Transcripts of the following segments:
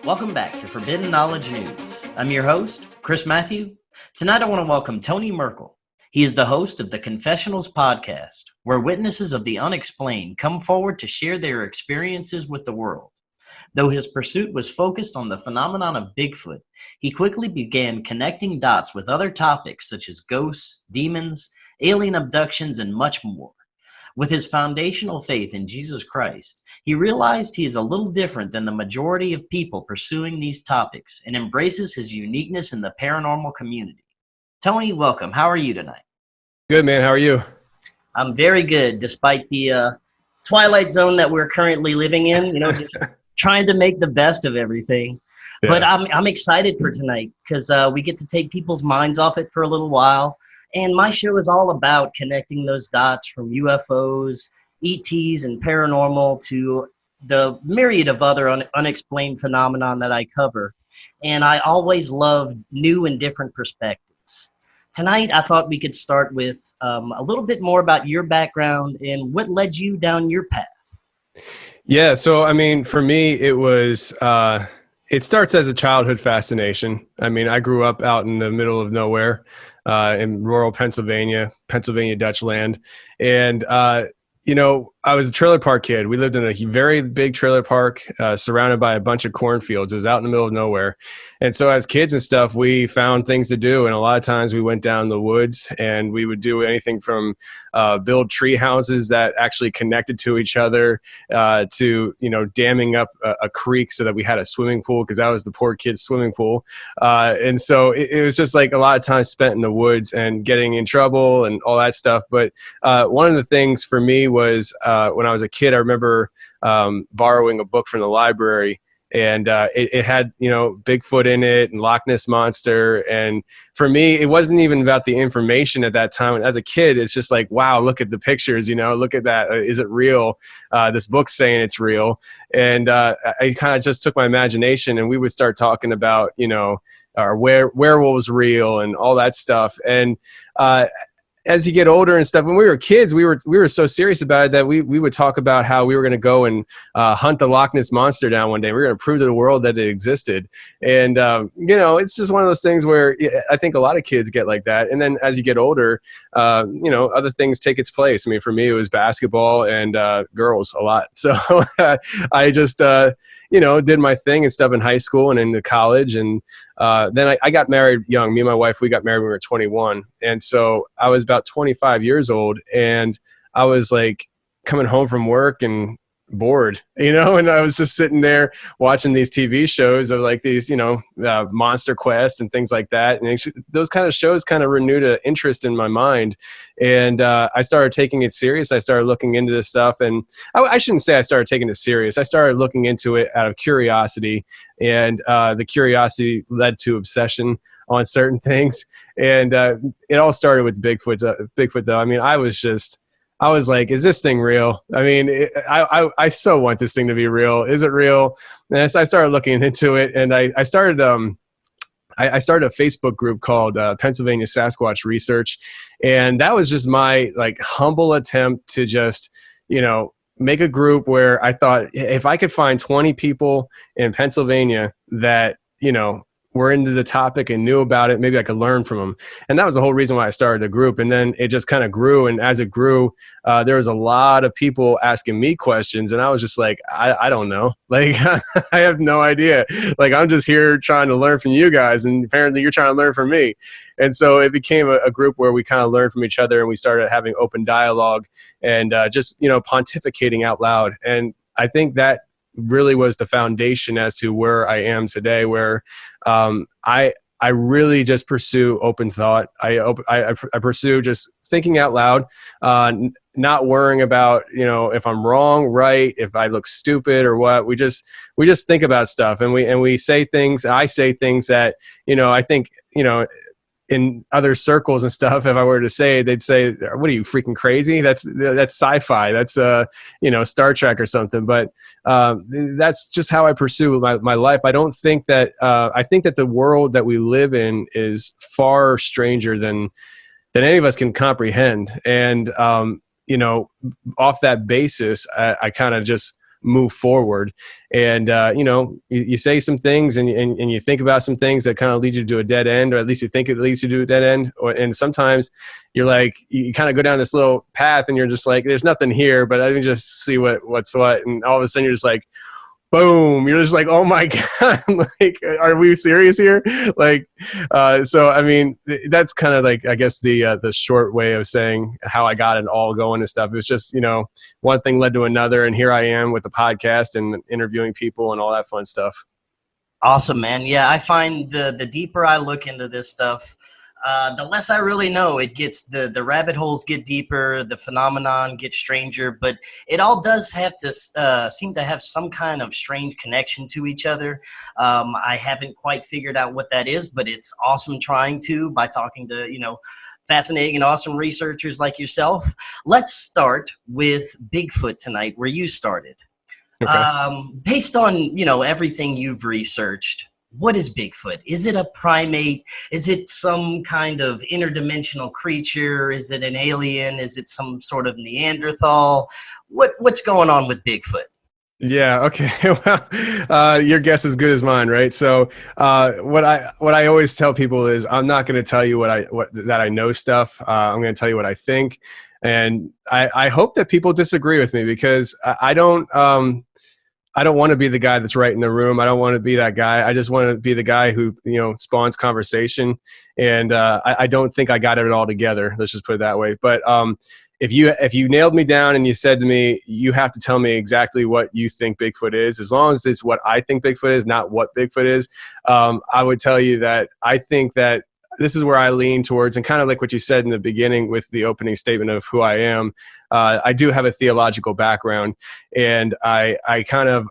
Welcome back to Forbidden Knowledge News. I'm your host, Chris Matthew. Tonight I want to welcome Tony Merkel. He is the host of the Confessionals Podcast, where witnesses of the unexplained come forward to share their experiences with the world. Though his pursuit was focused on the phenomenon of Bigfoot, he quickly began connecting dots with other topics such as ghosts, demons, alien abductions, and much more. With his foundational faith in Jesus Christ, he realized he is a little different than the majority of people pursuing these topics and embraces his uniqueness in the paranormal community. Tony, welcome. How are you tonight? Good, man. How are you? I'm very good, despite the twilight zone that we're currently living in, just trying to make the best of everything. Yeah. But I'm excited for tonight because we get to take people's minds off it for a little while. And my show is all about connecting those dots from UFOs, ETs, and paranormal to the myriad of other unexplained phenomenon that I cover. And I always love new and different perspectives. Tonight, I thought we could start with a little bit more about your background and what led you down your path. Yeah, so I mean, for me, it was, it starts as a childhood fascination. I mean, I grew up out in the middle of nowhere. In rural Pennsylvania Dutch land. And, I was a trailer park kid. We lived in a very big trailer park surrounded by a bunch of cornfields. It was out in the middle of nowhere. And so as kids and stuff, we found things to do. And a lot of times we went down the woods and we would do anything from build tree houses that actually connected to each other to, damming up a creek so that we had a swimming pool because that was the poor kid's swimming pool. And so it was just like a lot of time spent in the woods and getting in trouble and all that stuff. But one of the things for me was when I was a kid, I remember borrowing a book from the library, and it had, Bigfoot in it and Loch Ness Monster. And for me, it wasn't even about the information at that time. As a kid, it's just like, wow, look at the pictures, look at that. Is it real? This book's saying it's real. And I kind of just took my imagination and we would start talking about, our werewolves real and all that stuff. And as you get older and stuff, when we were kids, we were so serious about it that we would talk about how we were going to go and hunt the Loch Ness Monster down one day. We were going to prove to the world that it existed. And, it's just one of those things where I think a lot of kids get like that. And then as you get older, other things take its place. I mean, for me, it was basketball and girls a lot. So I just, did my thing and stuff in high school and into college. And then I got married young. Me and my wife, we got married when we were 21. And so I was about 25 years old and I was like coming home from work and bored, and I was just sitting there watching these TV shows of like these, Monster Quest and things like that. And those kind of shows kind of renewed an interest in my mind. And I started taking it serious. I started looking into this stuff, and I shouldn't say I started taking it serious. I started looking into it out of curiosity, and the curiosity led to obsession on certain things. And it all started with Bigfoot though. I mean, I was like, is this thing real? I mean, I so want this thing to be real. Is it real? And so I started looking into it, and I started I started a Facebook group called Pennsylvania Sasquatch Research, and that was just my like humble attempt to just make a group where I thought if I could find 20 people in Pennsylvania that were into the topic and knew about it, maybe I could learn from them. And that was the whole reason why I started the group. And then it just kind of grew. And as it grew, there was a lot of people asking me questions. And I was just like, I don't know. Like, I have no idea. Like, I'm just here trying to learn from you guys. And apparently you're trying to learn from me. And so it became a group where we kind of learned from each other, and we started having open dialogue and just, pontificating out loud. And I think that really was the foundation as to where I am today, where I really just pursue open thought. I pursue just thinking out loud, not worrying about, if I'm wrong, right, if I look stupid or what. We just think about stuff, and we say things. I say things that, I think, in other circles and stuff, if I were to say it, they'd say, what are you, freaking crazy? That's sci-fi. That's, Star Trek or something. But that's just how I pursue my life. I don't think that, I think that the world that we live in is far stranger than any of us can comprehend. And, off that basis, I kind of just move forward. And, you say some things and you think about some things that kind of lead you to a dead end, or at least you think it leads you to a dead end. And sometimes you're like, you kind of go down this little path and you're just like, there's nothing here, but I can just see what's what. And all of a sudden you're just like, boom, you're just like, oh my God, like, are we serious here? Like, so, I mean, that's kind of like, I guess the short way of saying how I got it all going and stuff. It was just, one thing led to another. And here I am with the podcast and interviewing people and all that fun stuff. Awesome, man. Yeah, I find the deeper I look into this stuff, the less I really know. It gets the rabbit holes get deeper, the phenomenon gets stranger, but it all does have to seem to have some kind of strange connection to each other. I haven't quite figured out what that is, but it's awesome trying to by talking to fascinating and awesome researchers like yourself. Let's start with Bigfoot tonight, where you started. Okay. Based on everything you've researched, what is Bigfoot? Is it a primate? Is it some kind of interdimensional creature? Is it an alien? Is it some sort of Neanderthal? What's going on with Bigfoot? Yeah. Okay. Well, your guess is good as mine, right? So, what I always tell people is, I'm not going to tell you that I know stuff. I'm going to tell you what I think, and I hope that people disagree with me, because I don't want to be the guy that's right in the room. I don't want to be that guy. I just want to be the guy who, spawns conversation. And I don't think I got it all together. Let's just put it that way. But if you nailed me down and you said to me, you have to tell me exactly what you think Bigfoot is, as long as it's what I think Bigfoot is, not what Bigfoot is, I would tell you that I think that this is where I lean towards, and kind of like what you said in the beginning with the opening statement of who I am. I do have a theological background, and I kind of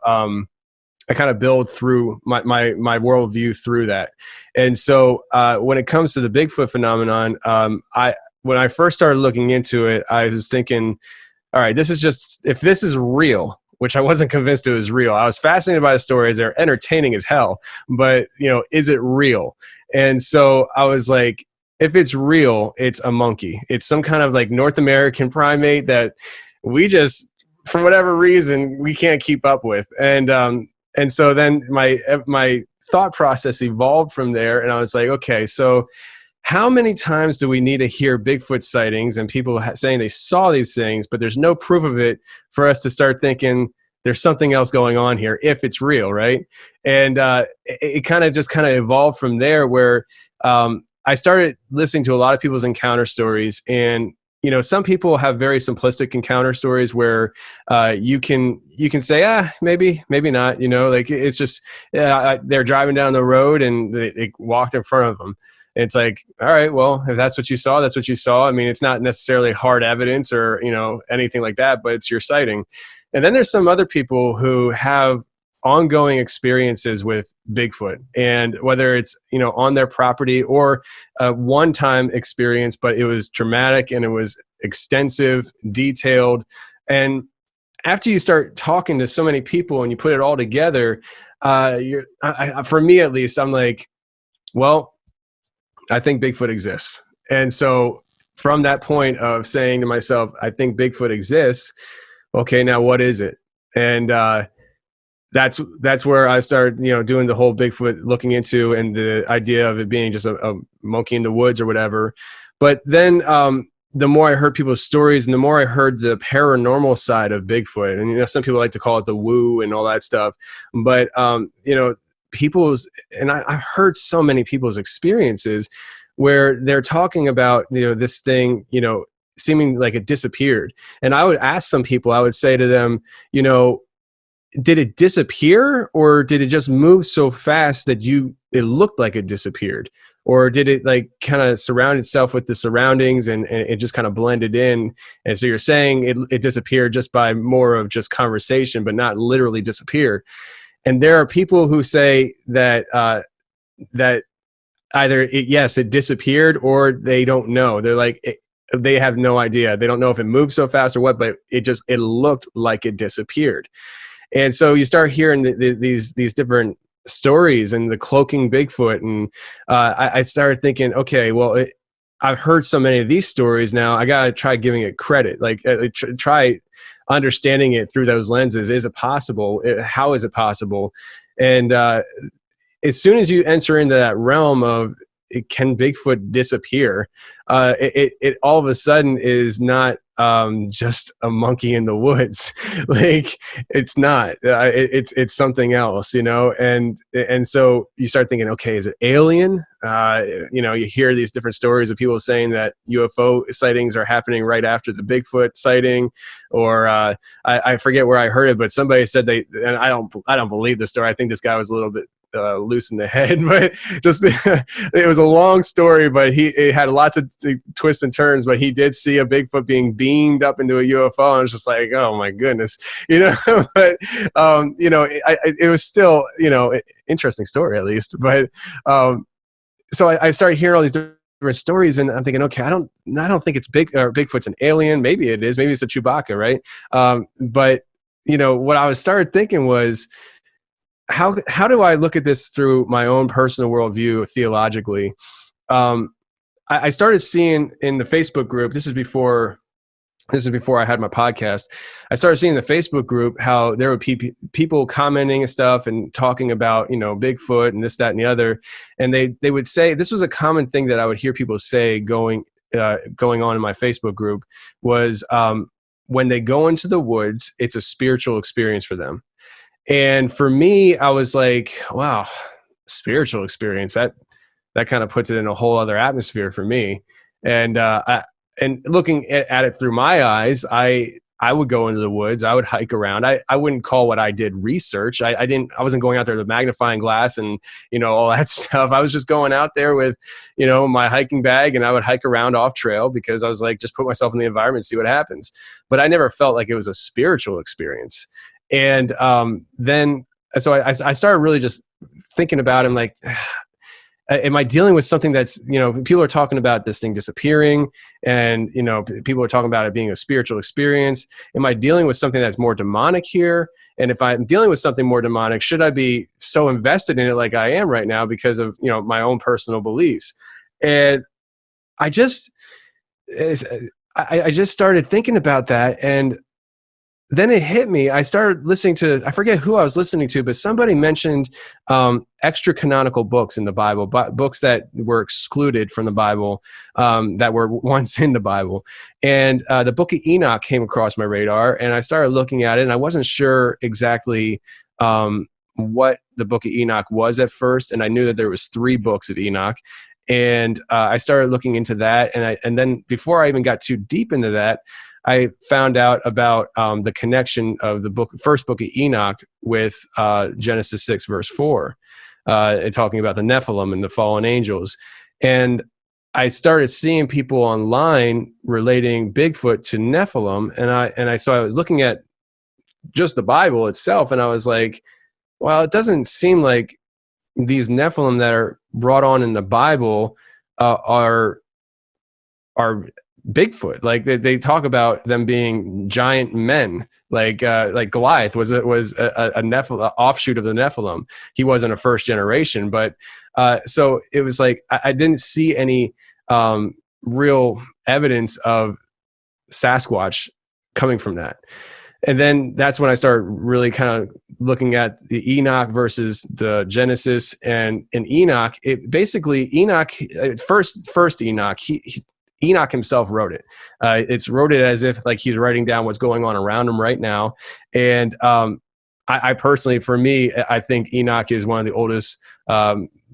build through my worldview through that. And so when it comes to the Bigfoot phenomenon, when I first started looking into it, I was thinking, all right, if this is real, which I wasn't convinced it was real. I was fascinated by the stories. They're entertaining as hell, but is it real? And so I was like, if it's real, it's a monkey. It's some kind of like North American primate that we just, for whatever reason, we can't keep up with. And so then my thought process evolved from there, and I was like, okay, so how many times do we need to hear Bigfoot sightings and people saying they saw these things, but there's no proof of it for us to start thinking there's something else going on here if it's real, right? And it kind of evolved from there, where I started listening to a lot of people's encounter stories. And some people have very simplistic encounter stories where you can say, maybe not. Like it's just they're driving down the road and they walked in front of them. It's like, all right, well, if that's what you saw, that's what you saw. I mean, it's not necessarily hard evidence or, anything like that, but it's your sighting. And then there's some other people who have ongoing experiences with Bigfoot, and whether it's, on their property or a one-time experience, but it was traumatic and it was extensive, detailed. And after you start talking to so many people and you put it all together, for me at least, I'm like, well, I think Bigfoot exists. And so from that point of saying to myself, I think Bigfoot exists, okay, now what is it? And that's where I started, doing the whole Bigfoot looking into, and the idea of it being just a monkey in the woods or whatever. But then the more I heard people's stories, and the more I heard the paranormal side of Bigfoot, and some people like to call it the woo and all that stuff, but I've heard so many people's experiences where they're talking about, this thing, seeming like it disappeared. And I would ask some people, I would say to them, did it disappear, or did it just move so fast that it looked like it disappeared? Or did it like kind of surround itself with the surroundings and it just kind of blended in? And so you're saying it disappeared just by more of just conversation, but not literally disappear. And there are people who say that that either it disappeared, or they don't know. They're like, they have no idea. They don't know if it moved so fast or what, but it looked like it disappeared. And so you start hearing these different stories and the cloaking Bigfoot. And I started thinking, okay, well, I've heard so many of these stories now, I got to try giving it credit, like try understanding it through those lenses. Is it possible? How is it possible? And as soon as you enter into that realm of, can Bigfoot disappear? It all of a sudden is not just a monkey in the woods. Like, it's not. It's something else, And so you start thinking, okay, is it alien? You hear these different stories of people saying that UFO sightings are happening right after the Bigfoot sighting, or I forget where I heard it, but somebody said and I don't believe the story. I think this guy was a little bit loose in the head, but just it was a long story, but it had lots of twists and turns, but he did see a Bigfoot being beamed up into a UFO, and it's just like, oh my goodness, but it was still, interesting story at least. But so I started hearing all these different stories, and I'm thinking, okay, I don't think it's Bigfoot's an alien. Maybe it is. Maybe it's a Chewbacca, right? But what I started thinking was, how do I look at this through my own personal worldview theologically? I started seeing in the Facebook group, this is before I had my podcast, I started seeing in the Facebook group how there were people commenting and stuff and talking about, Bigfoot and this, that, and the other. And they would say, this was a common thing that I would hear people say going on in my Facebook group was, when they go into the woods, it's a spiritual experience for them. And for me, I was like, wow, spiritual experience, that kind of puts it in a whole other atmosphere for me. And looking at it through my eyes, I would go into the woods. I would hike around. I wouldn't call what I did research. I wasn't going out there with a magnifying glass and, all that stuff. I was just going out there with, my hiking bag, and I would hike around off trail because I was like, just put myself in the environment, see what happens. But I never felt like it was a spiritual experience. And so I started really just thinking about it. I'm like, am I dealing with something that's, people are talking about this thing disappearing, and, people are talking about it being a spiritual experience. Am I dealing with something that's more demonic here? And if I'm dealing with something more demonic, should I be so invested in it like I am right now because of, my own personal beliefs? And I just started thinking about that. And then it hit me. I started listening to, I forget who I was listening to, but somebody mentioned extra canonical books in the Bible, books that were excluded from the Bible, that were once in the Bible. And the book of Enoch came across my radar, and I started looking at it, and I wasn't sure exactly what the book of Enoch was at first. And I knew that there was 3 books of Enoch. And I started looking into that. And then before I even got too deep into that, I found out about the connection of the first book of Enoch with Genesis 6, verse 4, talking about the Nephilim and the fallen angels. And I started seeing people online relating Bigfoot to Nephilim, so I was looking at just the Bible itself, and I was like, well, it doesn't seem like these Nephilim that are brought on in the Bible are Bigfoot. Like they talk about them being giant men, like Goliath was a Nephilim, offshoot of the Nephilim. He wasn't a first generation, but so it was like I didn't see any real evidence of Sasquatch coming from that. And then that's when I started really kind of looking at the Enoch versus the Genesis. And in Enoch, first Enoch, Enoch himself wrote it. It's wrote it as if like he's writing down what's going on around him right now. And I personally, for me, I think Enoch is one of the oldest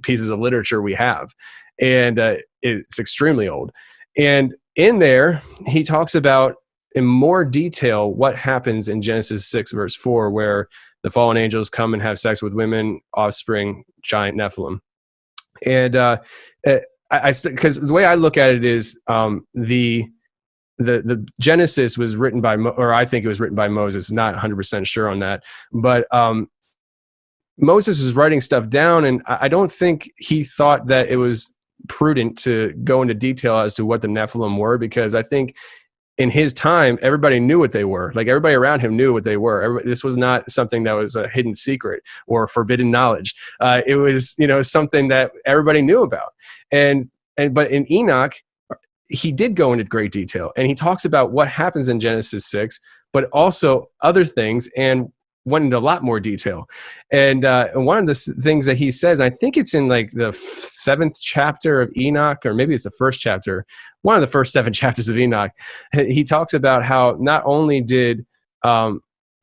pieces of literature we have. And it's extremely old. And in there, he talks about in more detail what happens in Genesis 6, verse 4, where the fallen angels come and have sex with women, offspring, giant Nephilim. And because the way I look at it is the Genesis was written by, or I think it was written by Moses. Not 100% sure on that, but Moses is writing stuff down, and I don't think he thought that it was prudent to go into detail as to what the Nephilim were, because I think in his time everybody knew what they were. Like everybody around him knew what they were. This was not something that was a hidden secret or forbidden knowledge. It was something that everybody knew about. But in Enoch, he did go into great detail, and he talks about what happens in Genesis 6, but also other things, and went into a lot more detail. And one of the things that he says, I think it's in like the 7th chapter of Enoch, or maybe it's the 1st chapter, one of the first 7 chapters of Enoch. He talks about how not only did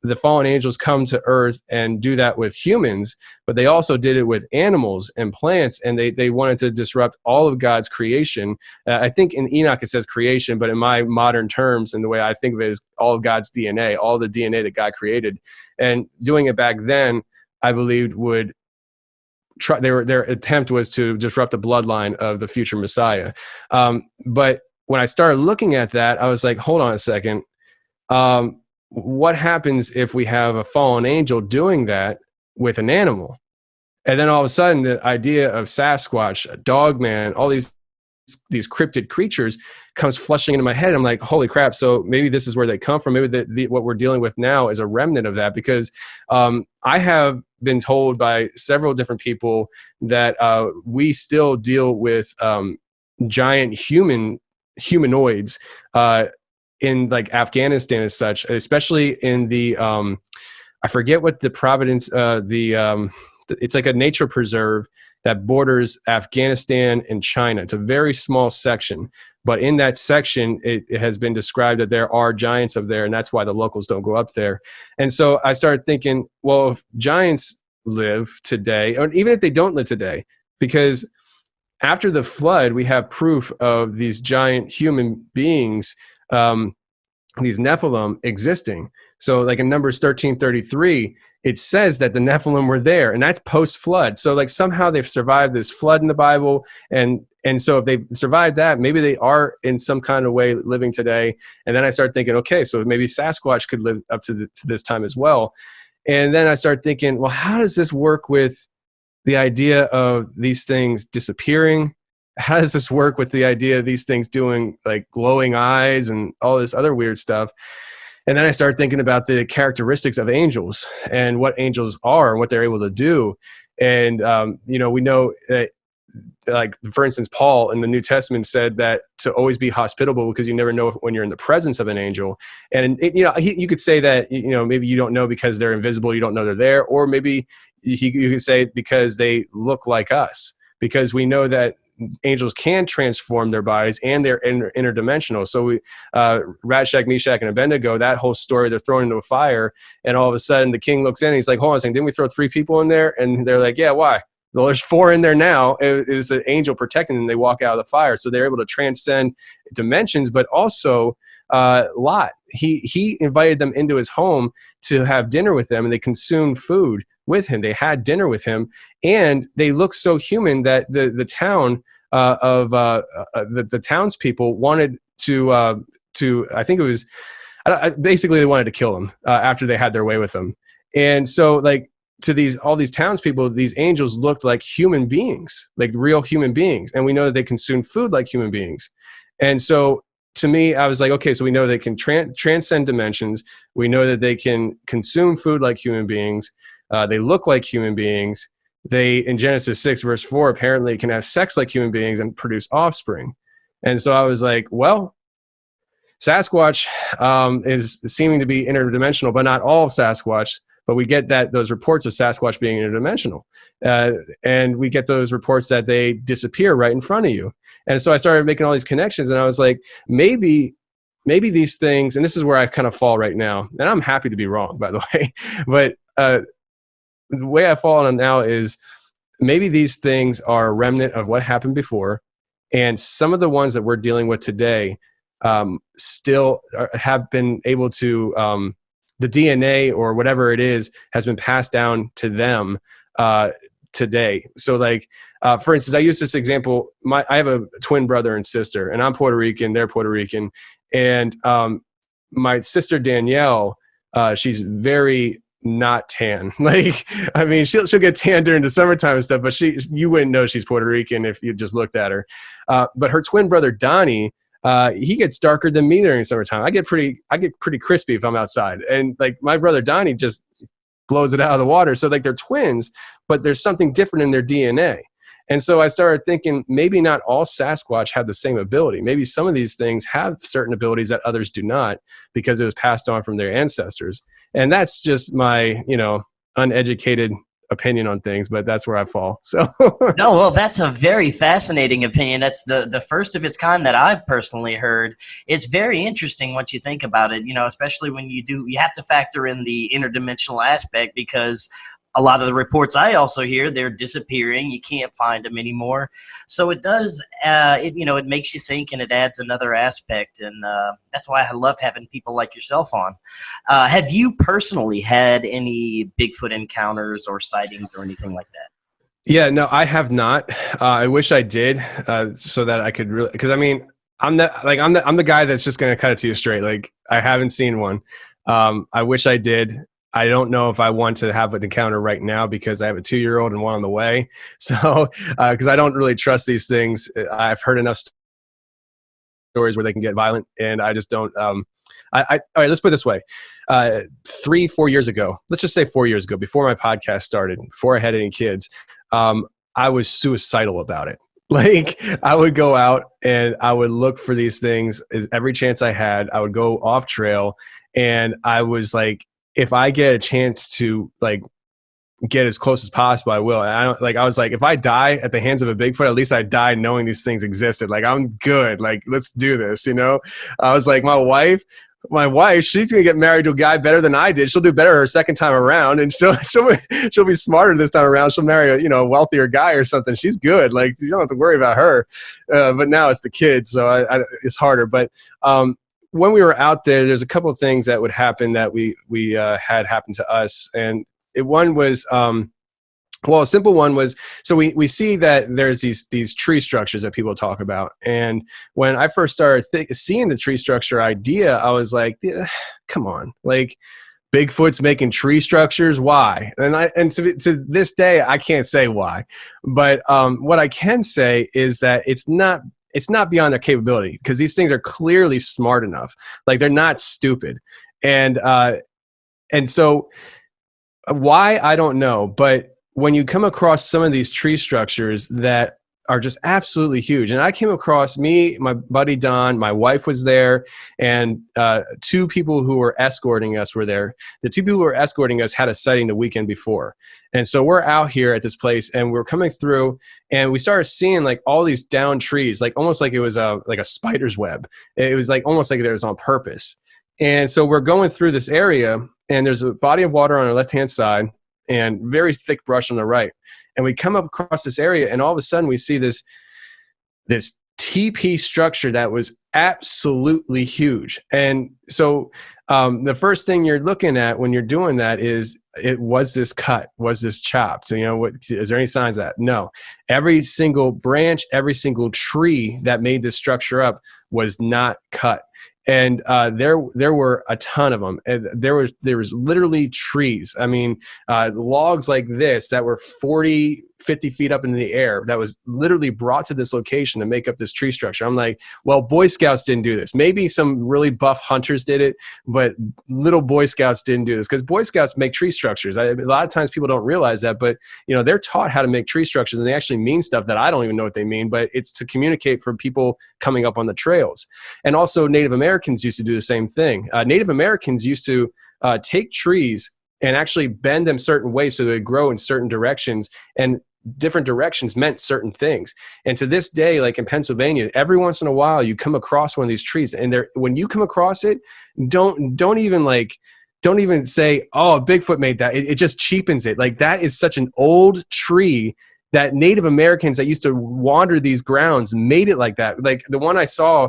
the fallen angels come to earth and do that with humans, but they also did it with animals and plants, and they wanted to disrupt all of God's creation. I think in Enoch it says creation, but in my modern terms, and the way I think of it, is all of God's DNA, all the DNA that God created. And doing it back then, I believed would try. Their attempt was to disrupt the bloodline of the future Messiah. But when I started looking at that, I was like, hold on a second. What happens if we have a fallen angel doing that with an animal? And then all of a sudden, the idea of Sasquatch, Dogman, all these cryptid creatures comes flushing into my head. I'm like, holy crap. So maybe this is where they come from. Maybe what we're dealing with now is a remnant of that, because I have been told by several different people that we still deal with giant humanoids in like Afghanistan and such, especially in the I forget what the Providence it's like a nature preserve that borders Afghanistan and China. It's a very small section, but in that section, it has been described that there are giants up there, and that's why the locals don't go up there. And so I started thinking, well, if giants live today, or even if they don't live today, because after the flood, we have proof of these giant human beings, these Nephilim existing. So like in Numbers 13:33, it says that the Nephilim were there, and that's post-flood. So like somehow they've survived this flood in the Bible, and so if they've survived that, maybe they are in some kind of way living today. And then I start thinking, okay, so maybe Sasquatch could live up to this time as well. And then I start thinking, well, how does this work with the idea of these things disappearing? How does this work with the idea of these things doing like glowing eyes and all this other weird stuff? And then I started thinking about the characteristics of angels and what angels are and what they're able to do. And, we know that, like, for instance, Paul in the New Testament said that to always be hospitable, because you never know when you're in the presence of an angel. And, you could say that, maybe you don't know because they're invisible, you don't know they're there. Or maybe you could say because they look like us, because we know that angels can transform their bodies and they're interdimensional. So we, Shadrach, Meshach, and Abednego, that whole story, they're thrown into a fire, and all of a sudden the king looks in and he's like, hold on a second, didn't we throw 3 people in there? And they're like, yeah, why? Well, there's 4 in there now. It was the angel protecting them. They walk out of the fire. So they're able to transcend dimensions, but also Lot. He invited them into his home to have dinner with them, and they consumed food with him. They had dinner with him, and they looked so human that the town the townspeople wanted to I think it was basically they wanted to kill him after they had their way with him. And so like to all these townspeople, these angels looked like human beings, like real human beings, and we know that they consumed food like human beings. And so to me, I was like, okay, so we know they can transcend dimensions. We know that they can consume food like human beings. They look like human beings. They, in Genesis 6, verse 4, apparently can have sex like human beings and produce offspring. And so I was like, well, Sasquatch is seeming to be interdimensional, but not all Sasquatch. But we get those reports of Sasquatch being interdimensional. And we get those reports that they disappear right in front of you. And so I started making all these connections, and I was like, maybe these things, and this is where I kind of fall right now, and I'm happy to be wrong, by the way, but the way I fall on now is maybe these things are a remnant of what happened before, and some of the ones that we're dealing with today still have been able to, the DNA or whatever it is has been passed down to them today. So like, for instance, I use this example. I have a twin brother and sister, and I'm Puerto Rican, they're Puerto Rican. And my sister Danielle, she's very not tan. Like, I mean, she'll get tan during the summertime and stuff, but you wouldn't know she's Puerto Rican if you just looked at her. But her twin brother Donnie, he gets darker than me during summertime. I get pretty crispy if I'm outside, and like my brother Donnie just blows it out of the water. So like they're twins, but there's something different in their DNA. And so I started thinking maybe not all Sasquatch have the same ability. Maybe some of these things have certain abilities that others do not because it was passed on from their ancestors. And that's just my, uneducated opinion on things, but that's where I fall. So No, well, that's a very fascinating opinion. That's the first of its kind that I've personally heard. It's very interesting once you think about it, especially when you have to factor in the interdimensional aspect, because a lot of the reports I also hear, they're disappearing. You can't find them anymore. So it does, it makes you think, and it adds another aspect. And that's why I love having people like yourself on. Have you personally had any Bigfoot encounters or sightings or anything like that? Yeah, no, I have not. I wish I did, so that I could really, because I mean, I'm the guy that's just going to cut it to you straight. Like, I haven't seen one. I wish I did. I don't know if I want to have an encounter right now because I have a 2-year-old and one on the way. So, because I don't really trust these things. I've heard enough stories where they can get violent, and I just don't. All right, let's put it this way. 3-4 years ago, let's just say 4 years ago, before my podcast started, before I had any kids, I was suicidal about it. Like, I would go out and I would look for these things every chance I had. I would go off trail, and I was like, if I get a chance to like get as close as possible, I will. And I was like, if I die at the hands of a Bigfoot, at least I die knowing these things existed. Like, I'm good. Like, let's do this. I was like, my wife, she's going to get married to a guy better than I did. She'll do better her second time around, and she'll be smarter this time around. She'll marry a wealthier guy or something. She's good. Like, you don't have to worry about her. But now it's the kids, so it's harder. But when we were out there's a couple of things that would happen that we had happen to us, and one was a simple one was, so we see that there's these tree structures that people talk about. And when I first started seeing the tree structure idea, I was like, come on, like, Bigfoot's making tree structures? Why? And to this day, I can't say why. But what I can say is that it's not beyond their capability, because these things are clearly smart enough. Like, they're not stupid. And so why, I don't know. But when you come across some of these tree structures that are just absolutely huge, and I came across, my buddy Don, my wife was there, and 2 people who were escorting us were there. The 2 people who were escorting us had a sighting the weekend before. And so we're out here at this place, and we're coming through, and we started seeing like all these down trees, like almost like it was like a spider's web. It was like almost like it was on purpose. And so we're going through this area, and there's a body of water on our left-hand side and very thick brush on the right. And we come up across this area, and all of a sudden we see this TP structure that was absolutely huge. And so the first thing you're looking at when you're doing that is, was this cut? Was this chopped? Is there any signs of that? No. Every single branch, every single tree that made this structure up was not cut. And there were a ton of them. And there was literally trees. I mean, logs like this that were 40, 50 feet up into the air that was literally brought to this location to make up this tree structure. I'm like, well, Boy Scouts didn't do this. Maybe some really buff hunters did it, but little Boy Scouts didn't do this, because Boy Scouts make tree structures. A lot of times people don't realize that, but they're taught how to make tree structures, and they actually mean stuff that I don't even know what they mean, but it's to communicate for people coming up on the trails. And also Native Americans used to do the same thing. Native Americans used to take trees and actually bend them certain ways so they grow in certain directions, and different directions meant certain things. And to this day, like in Pennsylvania, every once in a while you come across one of these trees, and when you come across it, don't even say, oh, Bigfoot made that. It just cheapens it. Like, that is such an old tree that Native Americans that used to wander these grounds made it like that. Like, the one I saw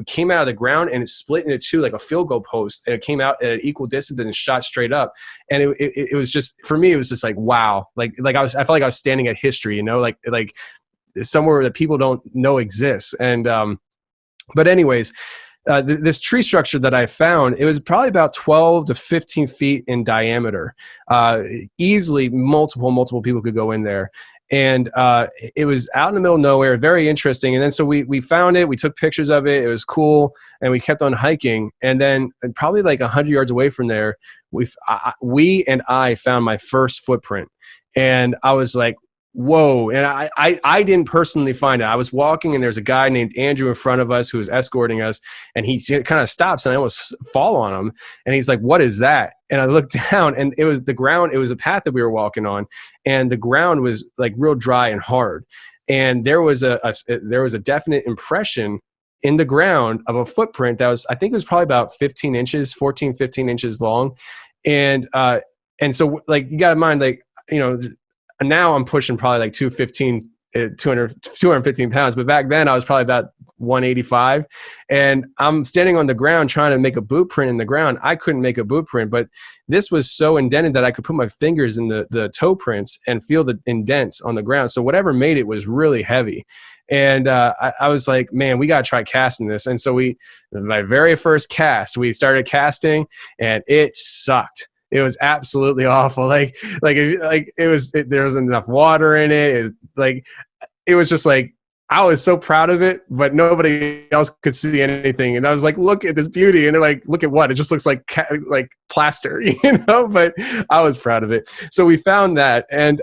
came out of the ground, and it split into 2 like a field goal post, and it came out at an equal distance and shot straight up. And it was just, for me, it was just like, wow. I felt like I was standing at history, like somewhere that people don't know exists. And but anyways, this tree structure that I found, it was probably about 12 to 15 feet in diameter. Easily multiple people could go in there. And it was out in the middle of nowhere, very interesting. And then so we found it, we took pictures of it, it was cool, and we kept on hiking. And then probably like 100 yards away from there, I found my first footprint. And I was like, whoa. And I didn't personally find it. I was walking and there's a guy named Andrew in front of us who was escorting us, and he kind of stops and I almost fall on him. And he's like, what is that? And I looked down and it was the ground. It was a path that we were walking on, and the ground was like real dry and hard. And there was a definite impression in the ground of a footprint that was, I think it was probably about 15 inches long. And so like, you got in mind, like, you know, now I'm pushing probably like 215 pounds, but back then I was probably about 185, and I'm standing on the ground trying to make a boot print in the ground. I couldn't make a boot print, but this was so indented that I could put my fingers in the toe prints and feel the indents on the ground. So whatever made it was really heavy. And I was like, man, we got to try casting this. And so my very first cast, we started casting, and it sucked. It was absolutely awful. There wasn't enough water in it. It was just like, I was so proud of it, but nobody else could see anything. And I was like, look at this beauty. And they're like, look at what? It just looks like plaster, but I was proud of it. So we found that, and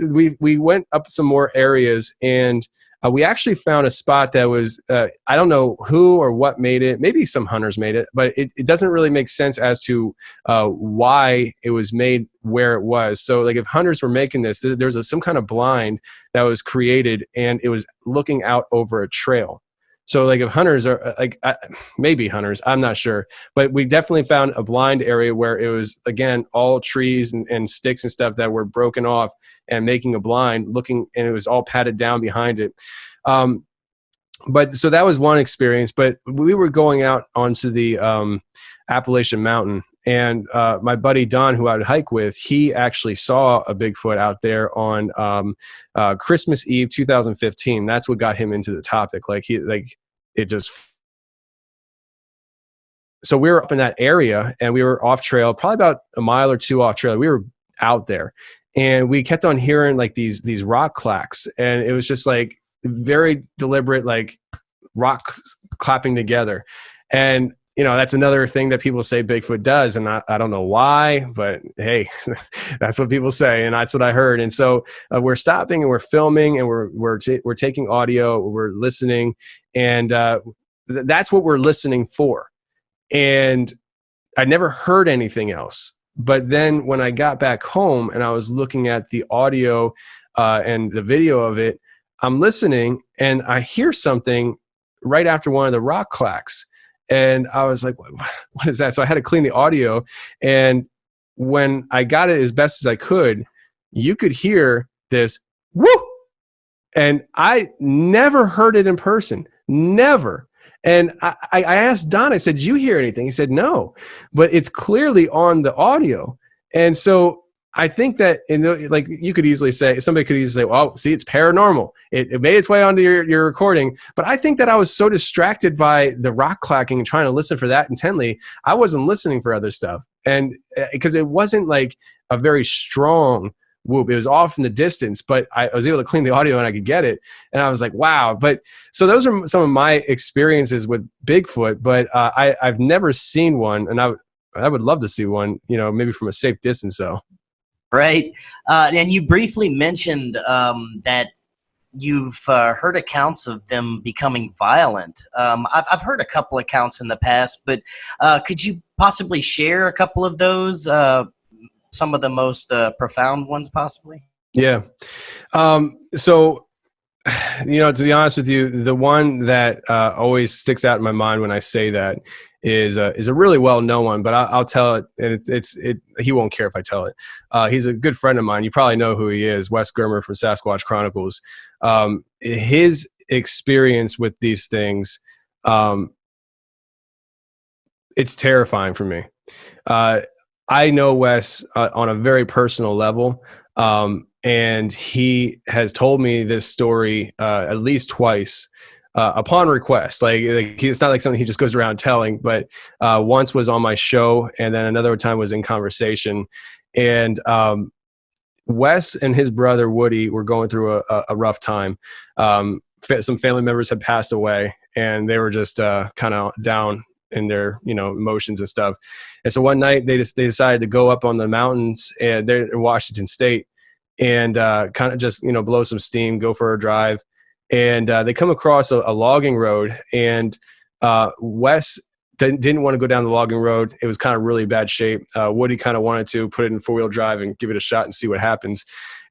we went up some more areas, and we actually found a spot that was, I don't know who or what made it. Maybe some hunters made it, but it doesn't really make sense as to why it was made where it was. So like if hunters were making this, there's some kind of blind that was created, and it was looking out over a trail. So like if hunters are maybe hunters, I'm not sure, but we definitely found a blind area where it was, again, all trees and sticks and stuff that were broken off and making a blind looking, and it was all padded down behind it. But so that was one experience, but we were going out onto the Appalachian Mountain, and my buddy Don, who I would hike with, he actually saw a Bigfoot out there on Christmas Eve 2015. That's what got him into the topic. So we were up in that area, and we were off trail, probably about a mile or two off trail. We were out there, and we kept on hearing like these rock clacks, and it was just like very deliberate, like rock clapping together. And that's another thing that people say Bigfoot does, and I don't know why, but hey, that's what people say, and that's what I heard. And so we're stopping, and we're filming, and we're taking audio, we're listening, and that's what we're listening for. And I never heard anything else. But then when I got back home and I was looking at the audio and the video of it, I'm listening, and I hear something right after one of the rock clacks. And I was like, what is that? So I had to clean the audio. And when I got it as best as I could, you could hear this whoo. And I never heard it in person. Never. And I asked Don, I said, did you hear anything? He said, no, but it's clearly on the audio. And so I think that you could easily say, somebody could easily say, well, see, it's paranormal. It made its way onto your recording. But I think that I was so distracted by the rock clacking and trying to listen for that intently, I wasn't listening for other stuff. And because it wasn't like a very strong whoop, it was off in the distance, but I was able to clean the audio and I could get it. And I was like, wow. But so those are some of my experiences with Bigfoot, but I've never seen one, and I would love to see one, maybe from a safe distance though. Right. And you briefly mentioned that you've heard accounts of them becoming violent. I've heard a couple accounts in the past, but could you possibly share a couple of those, some of the most profound ones possibly? Yeah. So, to be honest with you, the one that always sticks out in my mind when I say that is a really well-known one, but I'll tell it, and he won't care if I tell it. He's a good friend of mine. You probably know who he is, Wes Germer from Sasquatch Chronicles. His experience with these things, it's terrifying for me. I know Wes on a very personal level, and he has told me this story at least twice. Upon request, like it's not like something he just goes around telling, but once was on my show, and then another time was in conversation. And Wes and his brother Woody were going through a rough time. Some family members had passed away, and they were just kind of down in their emotions and stuff. And so one night they decided to go up on the mountains, and they're in Washington State. and kind of just, blow some steam, go for a drive. And they come across a logging road, and Wes didn't want to go down the logging road. It was kind of really bad shape. Woody kind of wanted to put it in 4-wheel drive and give it a shot and see what happens.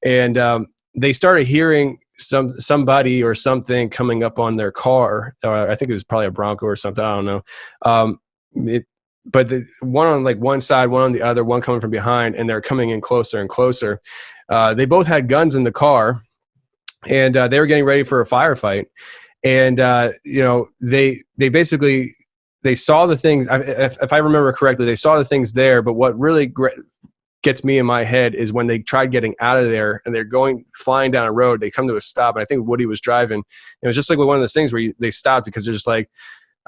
And they started hearing somebody or something coming up on their car. I think it was probably a Bronco or something. I don't know. But the one on like one side, one on the other, one coming from behind, and they're coming in closer and closer. They both had guns in the car, and they were getting ready for a firefight. And they saw the things. If I remember correctly, they saw the things there. But what really gets me in my head is when they tried getting out of there and they're flying down a road, they come to a stop. And I think Woody was driving. It was just like one of those things where they stopped because they're just like,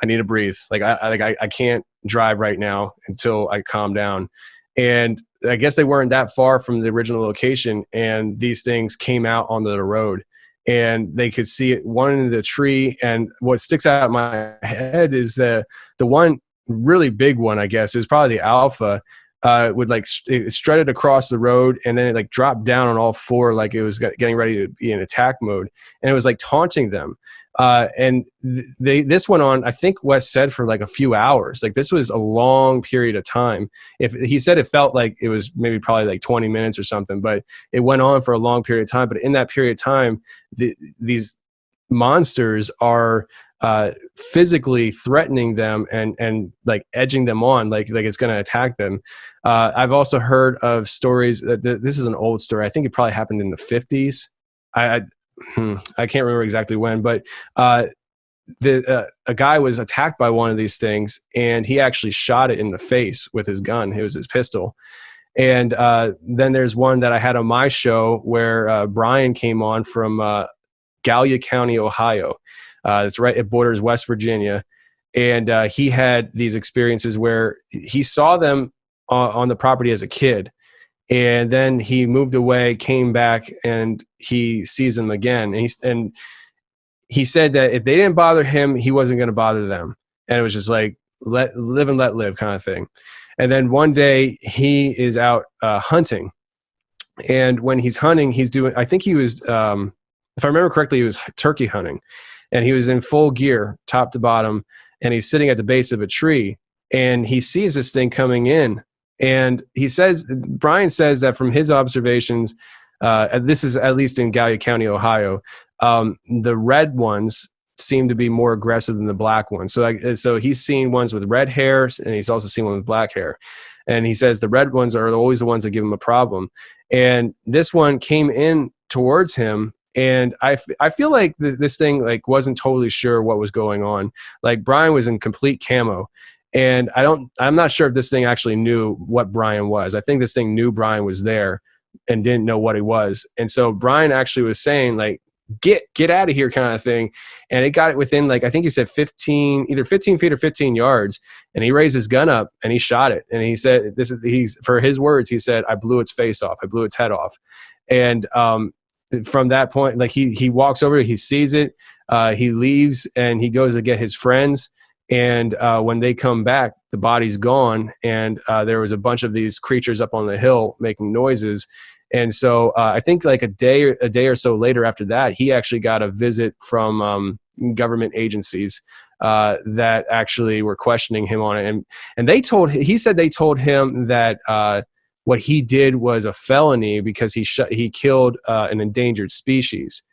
I need to breathe. Like I can't drive right now until I calm down. And I guess they weren't that far from the original location, and these things came out onto the road, and they could see it, one in the tree. And what sticks out in my head is the one really big one, I guess, is probably the alpha. Would like it strutted across the road, and then it like dropped down on all four, like it was getting ready to be in attack mode, and it was like taunting them. And this went on, I think Wes said, for like a few hours. Like this was a long period of time. If he said it felt like it was maybe probably like 20 minutes or something, but it went on for a long period of time. But in that period of time, these monsters are physically threatening them and like edging them on, like it's going to attack them. I've also heard of stories that this is an old story. I think it probably happened in the 50s. I can't remember exactly when, but a guy was attacked by one of these things, and he actually shot it in the face with his gun. It was his pistol. And then there's one that I had on my show where Brian came on from Gallia County, Ohio. It's right, it borders West Virginia. And he had these experiences where he saw them on the property as a kid. And then he moved away, came back, and he sees them again. And he said that if they didn't bother him, he wasn't going to bother them. And it was just like, live and let live kind of thing. And then one day he is out hunting. And when he's hunting, he's doing, I think he was, if I remember correctly, he was turkey hunting. And he was in full gear, top to bottom. And he's sitting at the base of a tree. And he sees this thing coming in. And Brian says that from his observations, this is at least in Gallia County, Ohio, the red ones seem to be more aggressive than the black ones. So he's seen ones with red hair, and he's also seen one with black hair. And he says the red ones are always the ones that give him a problem. And this one came in towards him. And I feel like this thing like wasn't totally sure what was going on. Like Brian was in complete camo. And I'm not sure if this thing actually knew what Brian was. I think this thing knew Brian was there and didn't know what he was. And so Brian actually was saying like, get out of here kind of thing. And it got it within like, I think he said either 15 feet or 15 yards. And he raised his gun up and he shot it. And he said, for his words, he said, I blew its face off. I blew its head off. And from that point, like he walks over, he sees it, he leaves, and he goes to get his friends. And when they come back, the body's gone, and there was a bunch of these creatures up on the hill making noises. And so I think like a day or so later after that, he actually got a visit from government agencies that actually were questioning him on it. And he said they told him that what he did was a felony because he killed an endangered species.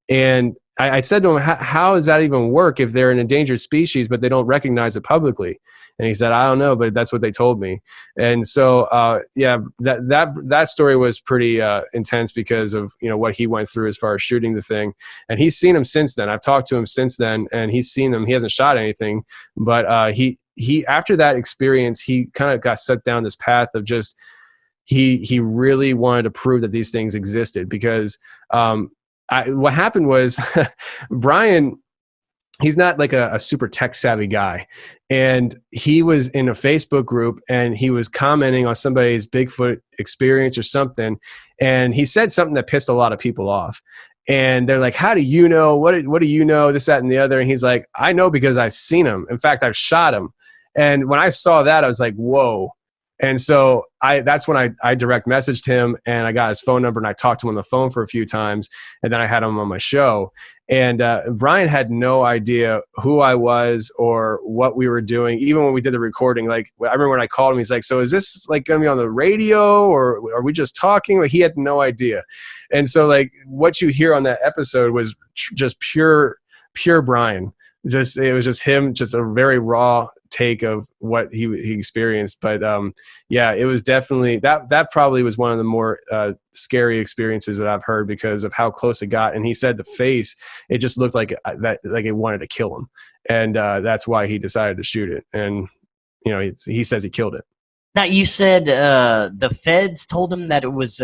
And I said to him, how does that even work if they're an endangered species, but they don't recognize it publicly? And he said, I don't know, but that's what they told me. And so, that story was pretty intense because of, what he went through as far as shooting the thing. And he's seen him since then. I've talked to him since then, and he's seen them. He hasn't shot anything, but he after that experience, he kind of got set down this path of just, he really wanted to prove that these things existed because, what happened was Brian, he's not like a super tech savvy guy. And he was in a Facebook group and he was commenting on somebody's Bigfoot experience or something. And he said something that pissed a lot of people off. And they're like, how do you know? What do you know? This, that, and the other. And he's like, I know because I've seen him. In fact, I've shot him. And when I saw that, I was like, whoa. And so that's when I direct messaged him, and I got his phone number, and I talked to him on the phone for a few times, and then I had him on my show. And Brian had no idea who I was or what we were doing, even when we did the recording. Like, I remember when I called him, he's like, "So is this like going to be on the radio, or are we just talking?" Like, he had no idea. And so, like, what you hear on that episode was just pure Brian. It was just him, just a very raw take of what he experienced. But yeah, it was definitely that probably was one of the more scary experiences that I've heard, because of how close it got. And he said the face, it just looked like it wanted to kill him, and that's why he decided to shoot it. And he says he killed it. Now, you said the feds told him that it was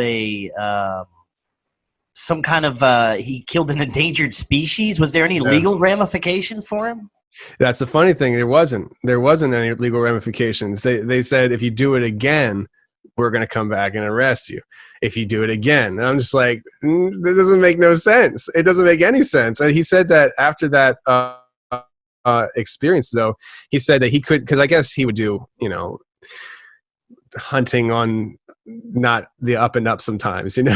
some kind of he killed an endangered species. Was there any legal ramifications for him? That's the funny thing. There wasn't any legal ramifications. They said, if you do it again, we're going to come back and arrest you. If you do it again. And I'm just like, that doesn't make no sense. It doesn't make any sense. And he said that after that experience, though, he said that he could, because I guess he would do, hunting on not the up and up sometimes, and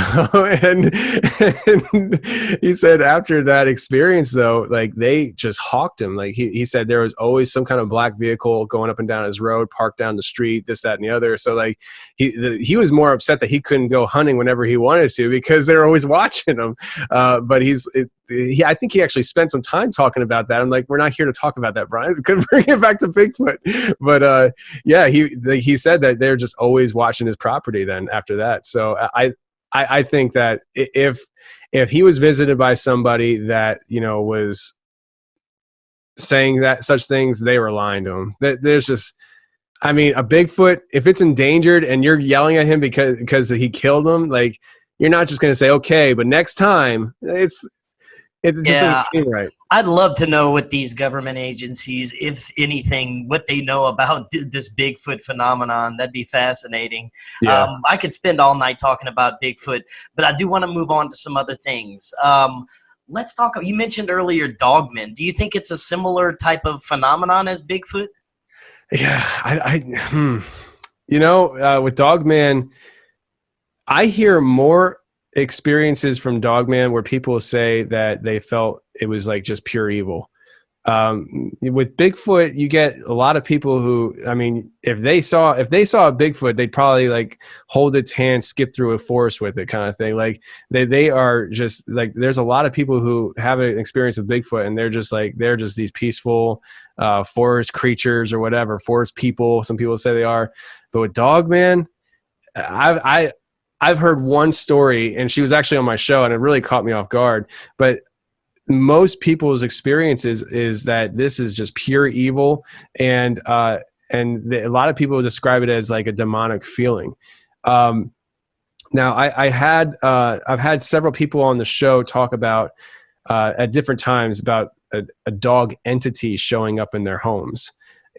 he said after that experience, though, like, they just hawked him. Like, he said there was always some kind of black vehicle going up and down his road, parked down the street, this, that, and the other. So, like, he was more upset that he couldn't go hunting whenever he wanted to, because they're always watching him. But I think he actually spent some time talking about that. I'm like, we're not here to talk about that, Brian. Could bring it back to Bigfoot. But yeah, he said that they're just always watching his property then after that. So I think that if he was visited by somebody that was saying that such things, they were lying to him. There's just, I mean, a Bigfoot, if it's endangered and you're yelling at him because he killed him, like, you're not just going to say, okay, but next time it just doesn't seem right. I'd love to know what these government agencies, if anything, what they know about this Bigfoot phenomenon. That'd be fascinating. Yeah. I could spend all night talking about Bigfoot, but I do want to move on to some other things. Let's talk. You mentioned earlier dogmen. Do you think it's a similar type of phenomenon as Bigfoot? Yeah, with Dogman, I hear more experiences from Dogman where people say that they felt it was like just pure evil. With Bigfoot, you get a lot of people who, I mean, if they saw a Bigfoot, they'd probably like hold its hand, skip through a forest with it, kind of thing. Like they are just like, there's a lot of people who have an experience with Bigfoot, and they're just these peaceful forest creatures or whatever, forest people. Some people say they are, but with Dogman, I've heard one story, and she was actually on my show, and it really caught me off guard. But most people's experiences is that this is just pure evil, and a lot of people describe it as like a demonic feeling. Now, I've had several people on the show talk about at different times about a dog entity showing up in their homes.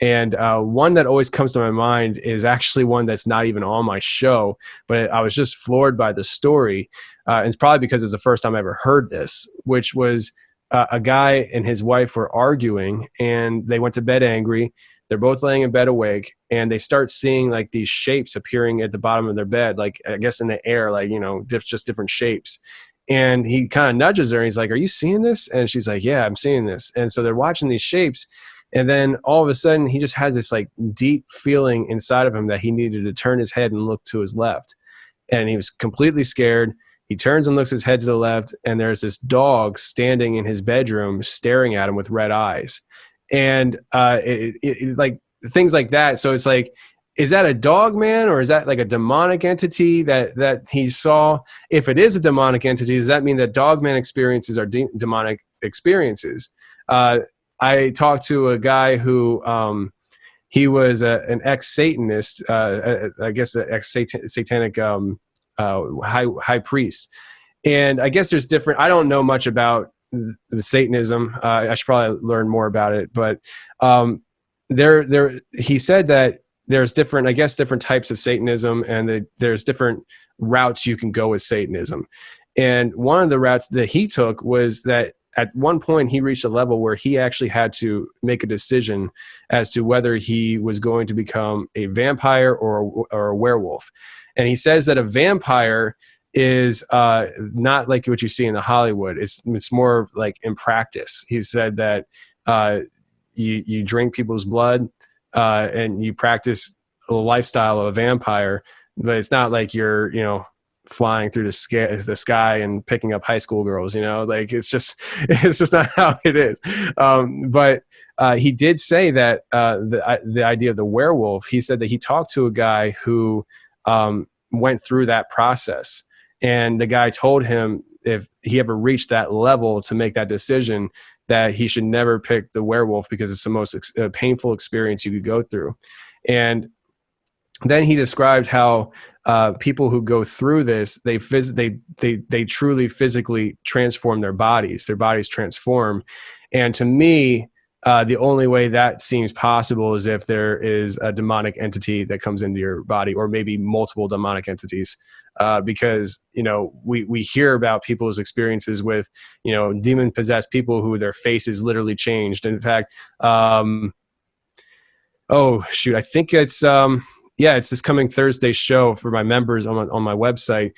And one that always comes to my mind is actually one that's not even on my show, but I was just floored by the story. And it's probably because it's the first time I ever heard this, which was a guy and his wife were arguing, and they went to bed angry. They're both laying in bed awake, and they start seeing like these shapes appearing at the bottom of their bed, like I guess in the air, like, just different shapes. And he kind of nudges her, and he's like, "Are you seeing this?" And she's like, "Yeah, I'm seeing this." And so they're watching these shapes. And then all of a sudden, he just has this like deep feeling inside of him that he needed to turn his head and look to his left. And he was completely scared. He turns and looks his head to the left, and there's this dog standing in his bedroom staring at him with red eyes. And like things like that. So it's like, is that a dog man, or is that like a demonic entity that he saw? If it is a demonic entity, does that mean that dog man experiences are demonic experiences? I talked to a guy who he was an ex-Satanist, I guess an ex-satanic high priest. And I guess there's different, I don't know much about Satanism. I should probably learn more about it. But he said that there's different types of Satanism, and there's different routes you can go with Satanism. And one of the routes that he took was that at one point he reached a level where he actually had to make a decision as to whether he was going to become a vampire or a werewolf. And he says that a vampire is not like what you see in the Hollywood. It's more like in practice. He said that you drink people's blood and you practice a lifestyle of a vampire, but it's not like you're, flying through the sky and picking up high school girls, like it's just not how it is. But he did say that the idea of the werewolf, he said that he talked to a guy who went through that process. And the guy told him if he ever reached that level to make that decision, that he should never pick the werewolf because it's the most painful experience you could go through. And then he described how people who go through this, they truly physically transform their bodies. Their bodies transform. And to me, the only way that seems possible is if there is a demonic entity that comes into your body, or maybe multiple demonic entities. Because, we hear about people's experiences with, demon possessed people who their face is literally changed. In fact, I think it's, it's this coming Thursday show for my members on my website.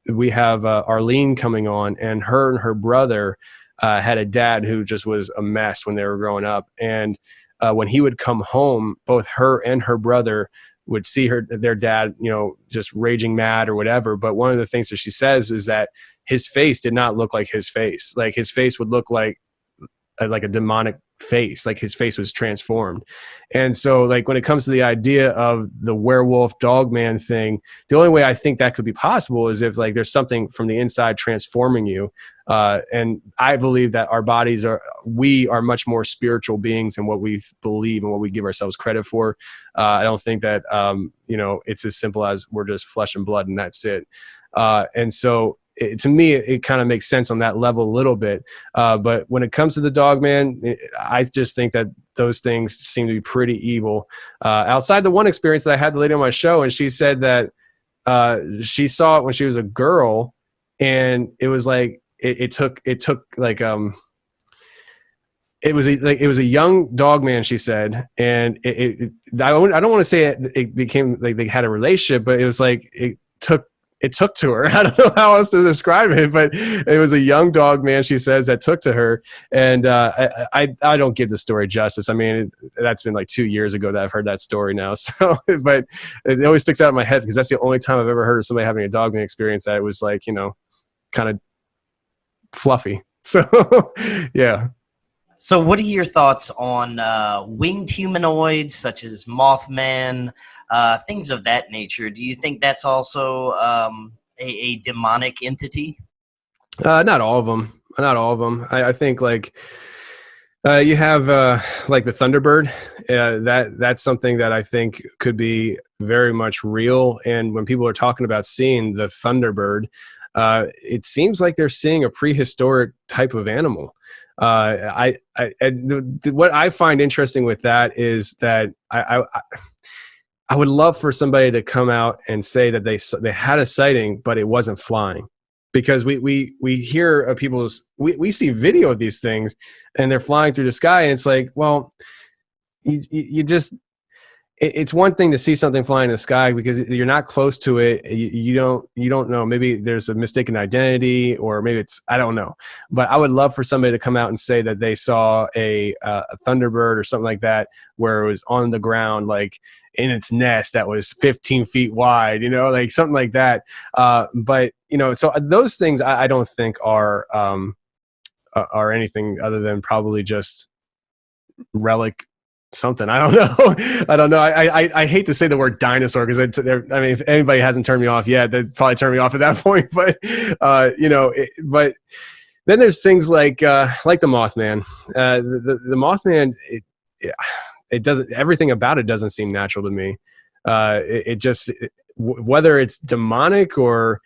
We have Arlene coming on, and her brother had a dad who just was a mess when they were growing up. And when he would come home, both her and her brother would see their dad, just raging mad or whatever. But one of the things that she says is that his face did not look like his face. Like his face would look like a demonic face, like his face was transformed. And so like when it comes to the idea of the werewolf dog man thing, the only way I think that could be possible is if like there's something from the inside transforming you. And I believe that our bodies we are much more spiritual beings than what we believe and what we give ourselves credit for. I don't think that it's as simple as we're just flesh and blood and that's it. And so to me, it kind of makes sense on that level a little bit. But when it comes to the dog man, I just think that those things seem to be pretty evil. Outside the one experience that I had the lady on my show, and she said that she saw it when she was a girl, and it was like it took like it was a young dog man, she said, and I don't want to say it became like they had a relationship, but it was like it took to her. I don't know how else to describe it, but it was a young dog man, she says, that took to her. And I don't give the story justice. I mean, that's been like 2 years ago that I've heard that story now. So, but it always sticks out in my head because that's the only time I've ever heard of somebody having a dog man experience that it was like, kind of fluffy. So, yeah. So what are your thoughts on winged humanoids such as Mothman, things of that nature? Do you think that's also a demonic entity? Not all of them. Not all of them. I think like you have like the Thunderbird. That's something that I think could be very much real. And when people are talking about seeing the Thunderbird, it seems like they're seeing a prehistoric type of animal. What I find interesting with that is that I would love for somebody to come out and say that they had a sighting, but it wasn't flying, because we hear of we see video of these things and they're flying through the sky, and it's like, well, you just. It's one thing to see something flying in the sky because you're not close to it. You don't know. Maybe there's a mistaken identity, or maybe I don't know. But I would love for somebody to come out and say that they saw a Thunderbird or something like that, where it was on the ground, like in its nest that was 15 feet wide, like something like that. But so those things I don't think are anything other than probably just relic something. I don't know. I hate to say the word dinosaur because I mean, if anybody hasn't turned me off yet, they'd probably turn me off at that point. But but then there's things like the Mothman. The Mothman, it doesn't. Everything about it doesn't seem natural to me. Whether it's demonic or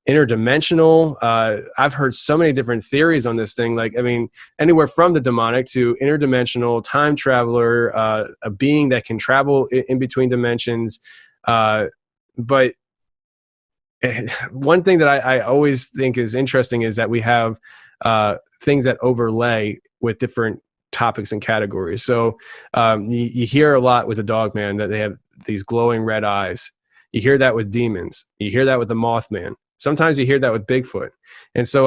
interdimensional. I've heard so many different theories on this thing. Like, I mean, anywhere from the demonic to interdimensional, time traveler, a being that can travel in between dimensions. But one thing that I always think is interesting is that we have things that overlay with different topics and categories. So you hear a lot with the Dogman that they have these glowing red eyes. You hear that with demons. You hear that with the Mothman. Sometimes you hear that with Bigfoot. And so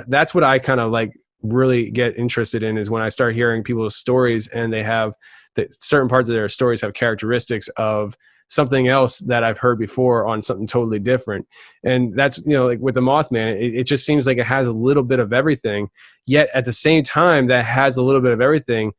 that's what I kind of like really get interested in, is when I start hearing people's stories and they have certain parts of their stories have characteristics of something else that I've heard before on something totally different. And that's, like with the Mothman, it just seems like it has a little bit of everything. Yet at the same time that has a little bit of everything,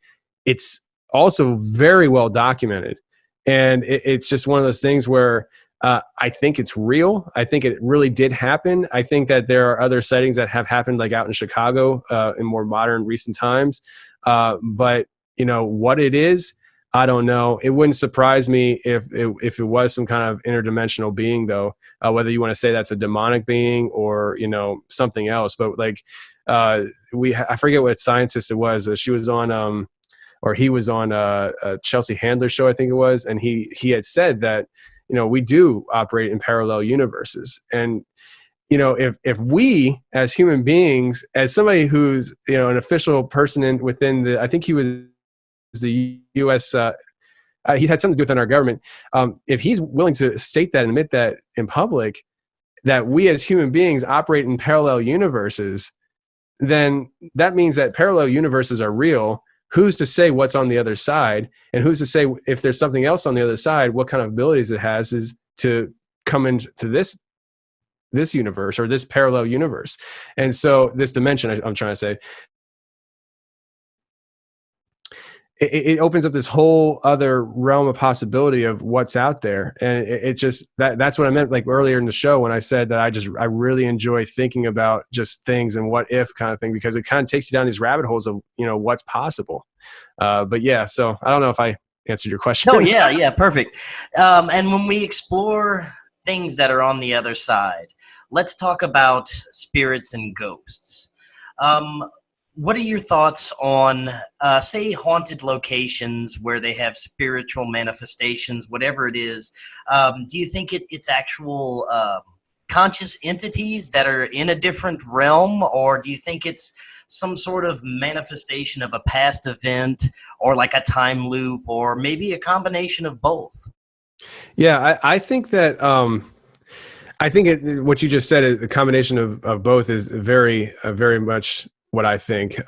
it's also very well documented. And it's just one of those things where I think it's real. I think it really did happen. I think that there are other sightings that have happened, like out in Chicago in more modern recent times. But what it is, I don't know. It wouldn't surprise me if it was some kind of interdimensional being, though, whether you want to say that's a demonic being or, something else. But like I forget what scientist it was. She was on or he was on a Chelsea Handler show, I think it was. And he had said that, we do operate in parallel universes. And, if we as human beings, as somebody who's, an official person within I think he was the U.S., he had something to do within our government. If he's willing to state that and admit that in public, that we as human beings operate in parallel universes, then that means that parallel universes are real. Who's to say what's on the other side? And who's to say if there's something else on the other side, what kind of abilities it has is to come into this universe or this parallel universe. And so this dimension, I'm trying to say, it opens up this whole other realm of possibility of what's out there. And it just, that's what I meant like earlier in the show when I said that I really enjoy thinking about just things and what if kind of thing, because it kind of takes you down these rabbit holes of, what's possible. But yeah, so I don't know if I answered your question. No, yeah, perfect. And when we explore things that are on the other side, let's talk about spirits and ghosts. What are your thoughts on, say, haunted locations where they have spiritual manifestations, whatever it is? Do you think it's actual conscious entities that are in a different realm, or do you think it's some sort of manifestation of a past event, or like a time loop, or maybe a combination of both? Yeah, I think that what you just said, a combination of both, is very much what I think.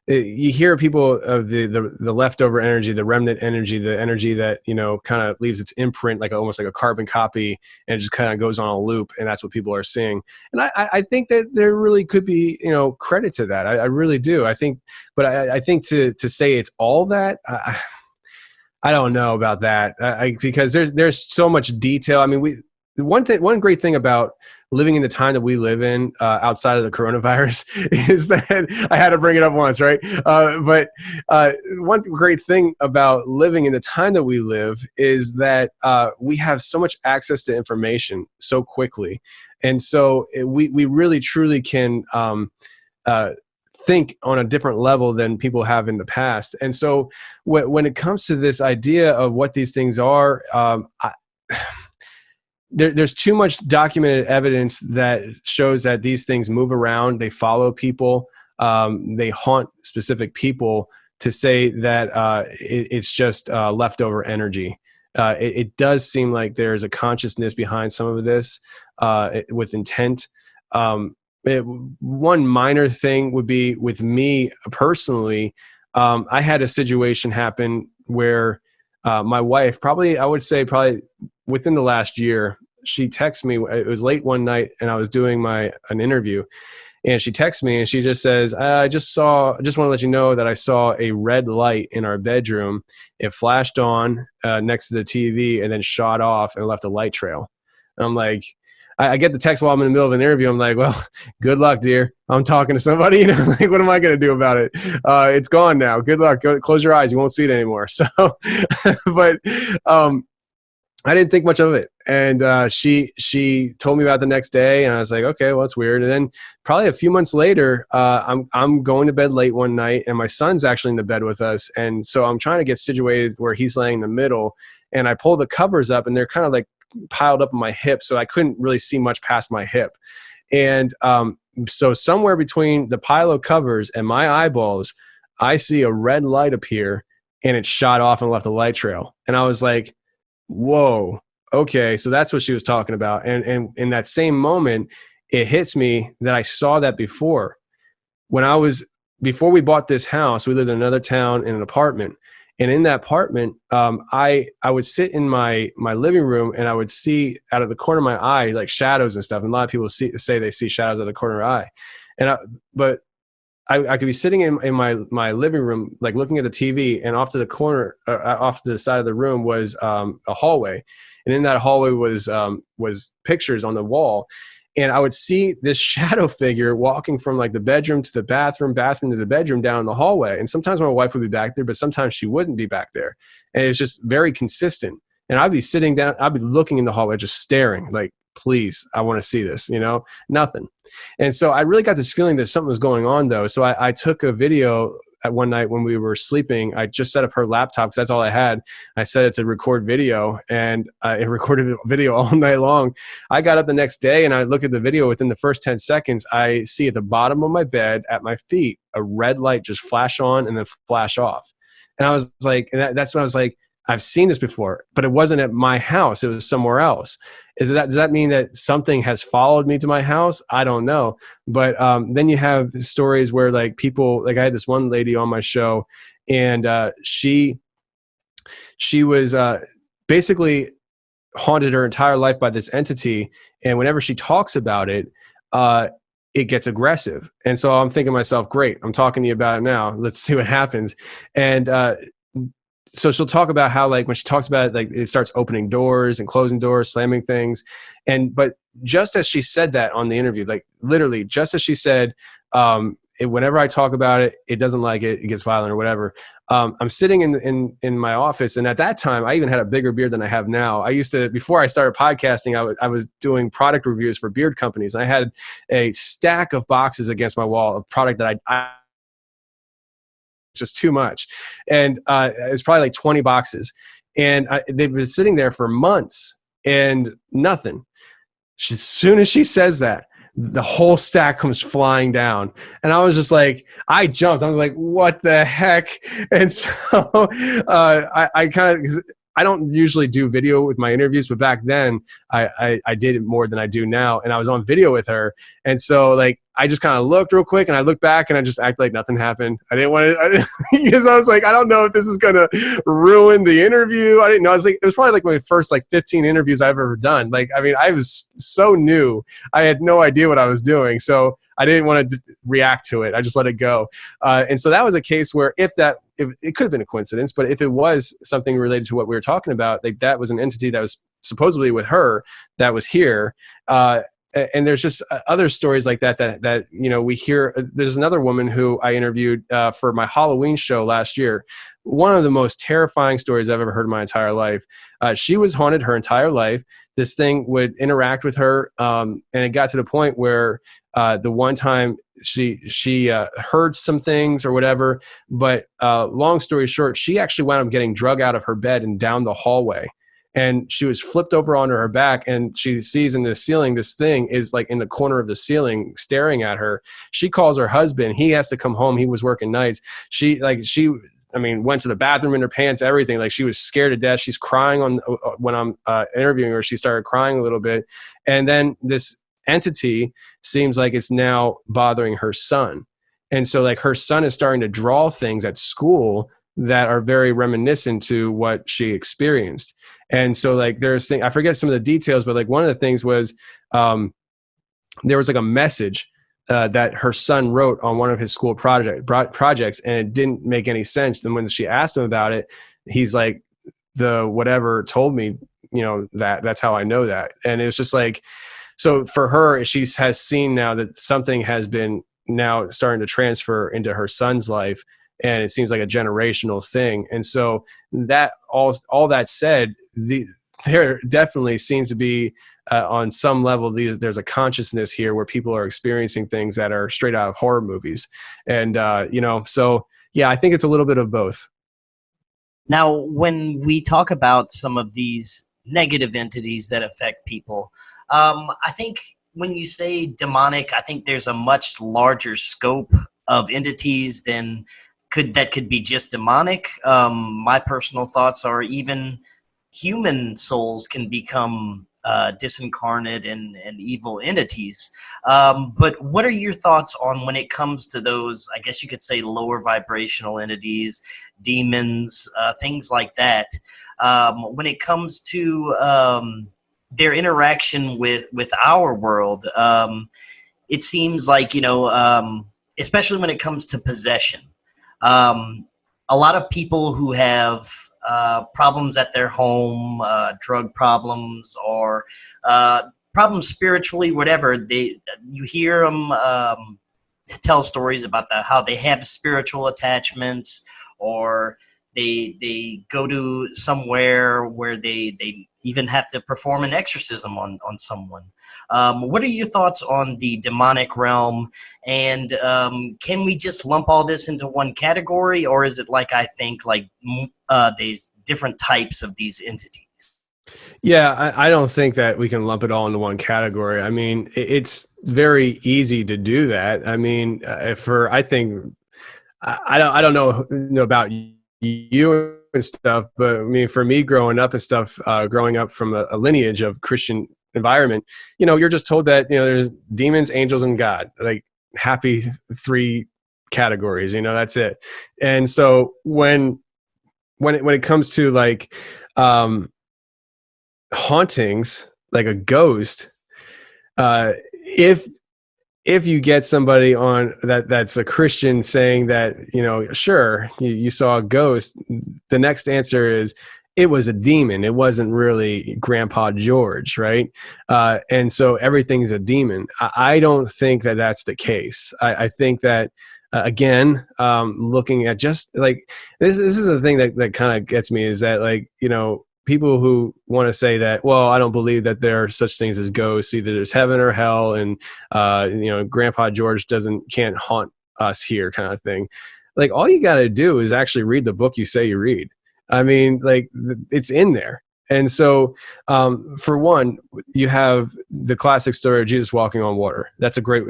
You hear people of the leftover energy, the remnant energy, the energy that, kind of leaves its imprint, like almost like a carbon copy, and it just kind of goes on a loop. And that's what people are seeing. And I think that there really could be, credit to that. I really do. I think to say it's all that, I don't know about that. Because there's so much detail. I mean, one great thing about living in the time that we live in, outside of the coronavirus, is that I had to bring it up once, right? But one great thing about living in the time that we live is that we have so much access to information so quickly. And so we really, truly can think on a different level than people have in the past. And so when it comes to this idea of what these things are, there's too much documented evidence that shows that these things move around, they follow people, they haunt specific people, to say that it's just leftover energy. It does seem like there's a consciousness behind some of this with intent. One minor thing would be with me personally. I had a situation happen where my wife, I would say within the last year, she texted me. It was late one night and I was doing an interview, and she texts me and she just says, I just want to let you know that I saw a red light in our bedroom. It flashed on next to the TV and then shot off and left a light trail. And I'm like, I get the text while I'm in the middle of an interview. I'm like, well, good luck, dear. I'm talking to somebody, like, what am I going to do about it? It's gone now. Good luck. Close your eyes. You won't see it anymore. So, but I didn't think much of it. And she told me about it the next day, and I was like, okay, well, that's weird. And then probably a few months later, I'm going to bed late one night, and my son's actually in the bed with us. And so I'm trying to get situated where he's laying in the middle, and I pull the covers up, and they're kind of like piled up on my hip, so I couldn't really see much past my hip. And so somewhere between the pile of covers and my eyeballs, I see a red light appear, and it shot off and left a light trail. And I was like, whoa, okay. So that's what she was talking about. And in that same moment, it hits me that I saw that before. Before we bought this house, we lived in another town in an apartment. And in that apartment, I would sit in my living room, and I would see out of the corner of my eye, like shadows and stuff. And a lot of people say they see shadows out of the corner of their eye. But I could be sitting in my living room, like looking at the TV, and off to the corner, off to the side of the room was a hallway. And in that hallway was pictures on the wall. And I would see this shadow figure walking from like the bedroom to the bathroom to the bedroom down the hallway. And sometimes my wife would be back there, but sometimes she wouldn't be back there. And it's just very consistent. And I'd be sitting down, I'd be looking in the hallway, just staring like, please, I want to see this, nothing. And so I really got this feeling that something was going on though. So I took a video at one night when we were sleeping. I just set up her laptop because that's all I had. I set it to record video, and it recorded video all night long. I got up the next day and I looked at the video. Within the first 10 seconds, I see at the bottom of my bed at my feet, a red light just flash on and then flash off. And I was like, that's when I was like, I've seen this before, but it wasn't at my house. It was somewhere else. Does that mean that something has followed me to my house? I don't know. But then you have stories where like people, like I had this one lady on my show, and she was basically haunted her entire life by this entity. And whenever she talks about it, it gets aggressive. And so I'm thinking to myself, great, I'm talking to you about it now. Let's see what happens. And so she'll talk about how, like, when she talks about it, like, it starts opening doors and closing doors, slamming things. But just as she said that on the interview, like literally just as she said, whenever I talk about it, it doesn't like it, it gets violent or whatever. I'm sitting in my office. And at that time, I even had a bigger beard than I have now. I used to, before I started podcasting, I was doing product reviews for beard companies. And I had a stack of boxes against my wall of product that I just too much. And it was probably like 20 boxes. And they've been sitting there for months and nothing. As soon as she says that, the whole stack comes flying down. And I was just like, I jumped. I was like, what the heck? And so I kind of, I don't usually do video with my interviews, but back then I did it more than I do now. And I was on video with her. And so like, I just kind of looked real quick and I looked back and I just acted like nothing happened. I didn't want to, because I was like, I don't know if this is going to ruin the interview. I didn't know. I was like, it was probably like my first like 15 interviews I've ever done. Like, I mean, I was so new. I had no idea what I was doing. So I didn't want to react to it. I just let it go. And so that was a case where if it could have been a coincidence, but if it was something related to what we were talking about, like that was an entity that was supposedly with her that was here. And there's just other stories like that we hear. There's another woman who I interviewed for my Halloween show last year. One of the most terrifying stories I've ever heard in my entire life. She was haunted her entire life. This thing would interact with her, and it got to the point where the one time she heard some things or whatever. But long story short, she actually wound up getting drug out of her bed and down the hallway. And she was flipped over onto her back, and she sees in the ceiling, this thing is like in the corner of the ceiling staring at her. She calls her husband. He has to come home. He was working nights. She went to the bathroom in her pants, everything. Like, she was scared to death. She's crying when I'm interviewing her. She started crying a little bit. And then this entity seems like it's now bothering her son. And so like her son is starting to draw things at school that are very reminiscent to what she experienced. And so like there's I forget some of the details, but like one of the things was there was like a message that her son wrote on one of his school projects, and it didn't make any sense. And when she asked him about it, he's like, the whatever told me, that's how I know that. And it was just like, so for her, she has seen now that something has been now starting to transfer into her son's life. And it seems like a generational thing. And so that all that said, there definitely seems to be on some level, there's a consciousness here where people are experiencing things that are straight out of horror movies. And, so yeah, I think it's a little bit of both. Now, when we talk about some of these negative entities that affect people, I think when you say demonic, I think there's a much larger scope of entities than that could be just demonic. My personal thoughts are even human souls can become disincarnate and evil entities. But what are your thoughts on when it comes to those, I guess you could say, lower vibrational entities, demons, things like that? When it comes to their interaction with our world, it seems like, especially when it comes to possession, a lot of people who have problems at their home, drug problems, or problems spiritually, whatever, you hear them tell stories about how they have spiritual attachments, or they go to somewhere where they even have to perform an exorcism on someone. What are your thoughts on the demonic realm? And can we just lump all this into one category, or is it like I think these different types of these entities? Yeah, I don't think that we can lump it all into one category. I mean, it's very easy to do that. I mean, I don't know about you and stuff, but I mean, for me growing up and stuff, growing up from a lineage of Christian environment, you're just told that, there's demons, angels, and God, like happy three categories, that's it. And so when it comes to like, hauntings, like a ghost, if you get somebody on that's a Christian saying that, sure, you saw a ghost, the next answer is it was a demon. It wasn't really Grandpa George, right? And so everything's a demon. I don't think that that's the case. I think that, again, looking at just like, this is the thing that kind of gets me, is that, like, people who want to say that, well, I don't believe that there are such things as ghosts, either there's heaven or hell, and Grandpa George can't haunt us here, kind of thing. Like, all you got to do is actually read the book you say you read. I mean, like, it's in there. And so, for one, you have the classic story of Jesus walking on water. That's a great